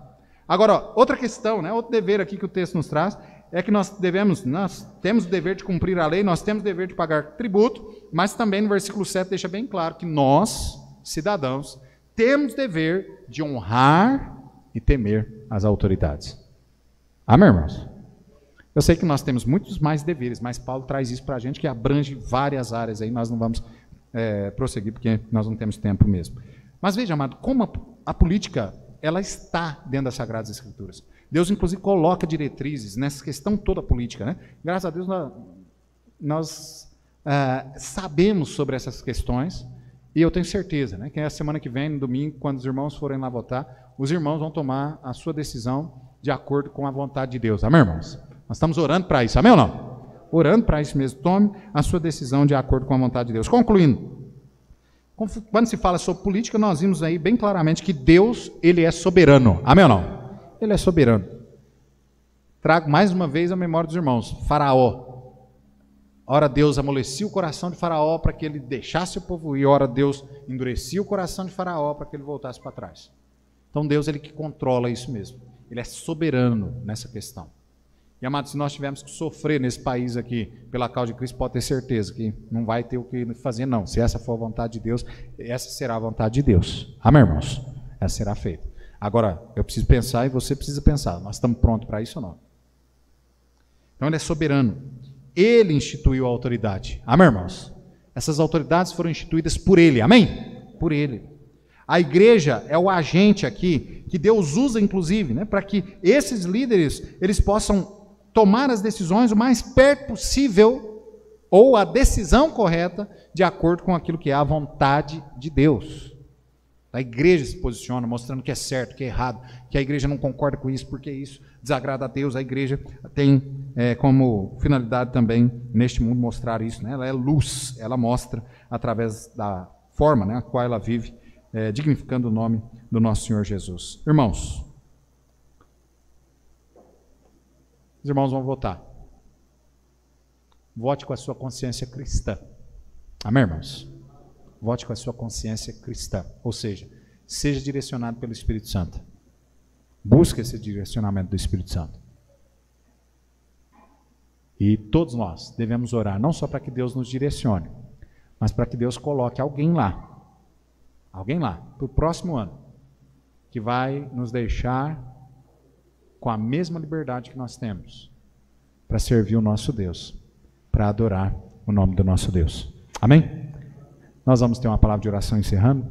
Agora, ó, outra questão, né, outro dever aqui que o texto nos traz, é que nós temos o dever de cumprir a lei, nós temos o dever de pagar tributo, mas também no versículo 7 deixa bem claro que nós, cidadãos, temos o dever de honrar e temer as autoridades. Amém, irmãos? Eu sei que nós temos muitos mais deveres, mas Paulo traz isso para a gente que abrange várias áreas aí, nós não vamos prosseguir porque nós não temos tempo mesmo. Mas veja, amado, como a política, ela está dentro das Sagradas Escrituras. Deus, inclusive, coloca diretrizes nessa questão toda política, né? Graças a Deus, nós sabemos sobre essas questões, e eu tenho certeza, né, que a semana que vem, no domingo, quando os irmãos forem lá votar, os irmãos vão tomar a sua decisão de acordo com a vontade de Deus. Amém, irmãos? Nós estamos orando para isso, amém ou não? Orando para isso mesmo. Tome a sua decisão de acordo com a vontade de Deus. Concluindo, quando se fala sobre política, nós vimos aí bem claramente que Deus, ele é soberano. Amém ou não? Ele é soberano. Trago mais uma vez a memória dos irmãos. Faraó. Ora Deus amolecia o coração de Faraó para que ele deixasse o povo ir. Ora Deus endurecia o coração de Faraó para que ele voltasse para trás. Então Deus, ele que controla isso mesmo. Ele é soberano nessa questão. E, amados, se nós tivermos que sofrer nesse país aqui pela causa de Cristo, pode ter certeza que não vai ter o que fazer, não. Se essa for a vontade de Deus, essa será a vontade de Deus. Amém, irmãos? Essa será feita. Agora, eu preciso pensar e você precisa pensar. Nós estamos prontos para isso ou não? Então, ele é soberano. Ele instituiu a autoridade. Amém, irmãos? Essas autoridades foram instituídas por ele. Amém? Por ele. A igreja é o agente aqui, que Deus usa, inclusive, né, para que esses líderes, eles possam tomar as decisões o mais perto possível, ou a decisão correta, de acordo com aquilo que é a vontade de Deus. A igreja se posiciona, mostrando que é certo, que é errado, que a igreja não concorda com isso, porque isso desagrada a Deus. A igreja tem como finalidade também, neste mundo, mostrar isso, né? Ela é luz, ela mostra, através da forma, né, a qual ela vive, dignificando o nome do nosso Senhor Jesus. Irmãos, os irmãos vão votar. Vote com a sua consciência cristã. Amém, irmãos? Vote com a sua consciência cristã. Ou seja, seja direcionado pelo Espírito Santo. Busque esse direcionamento do Espírito Santo. E todos nós devemos orar, não só para que Deus nos direcione, mas para que Deus coloque alguém lá, para o próximo ano, que vai nos deixar com a mesma liberdade que nós temos, para servir o nosso Deus, para adorar o nome do nosso Deus. Amém? Nós vamos ter uma palavra de oração encerrando.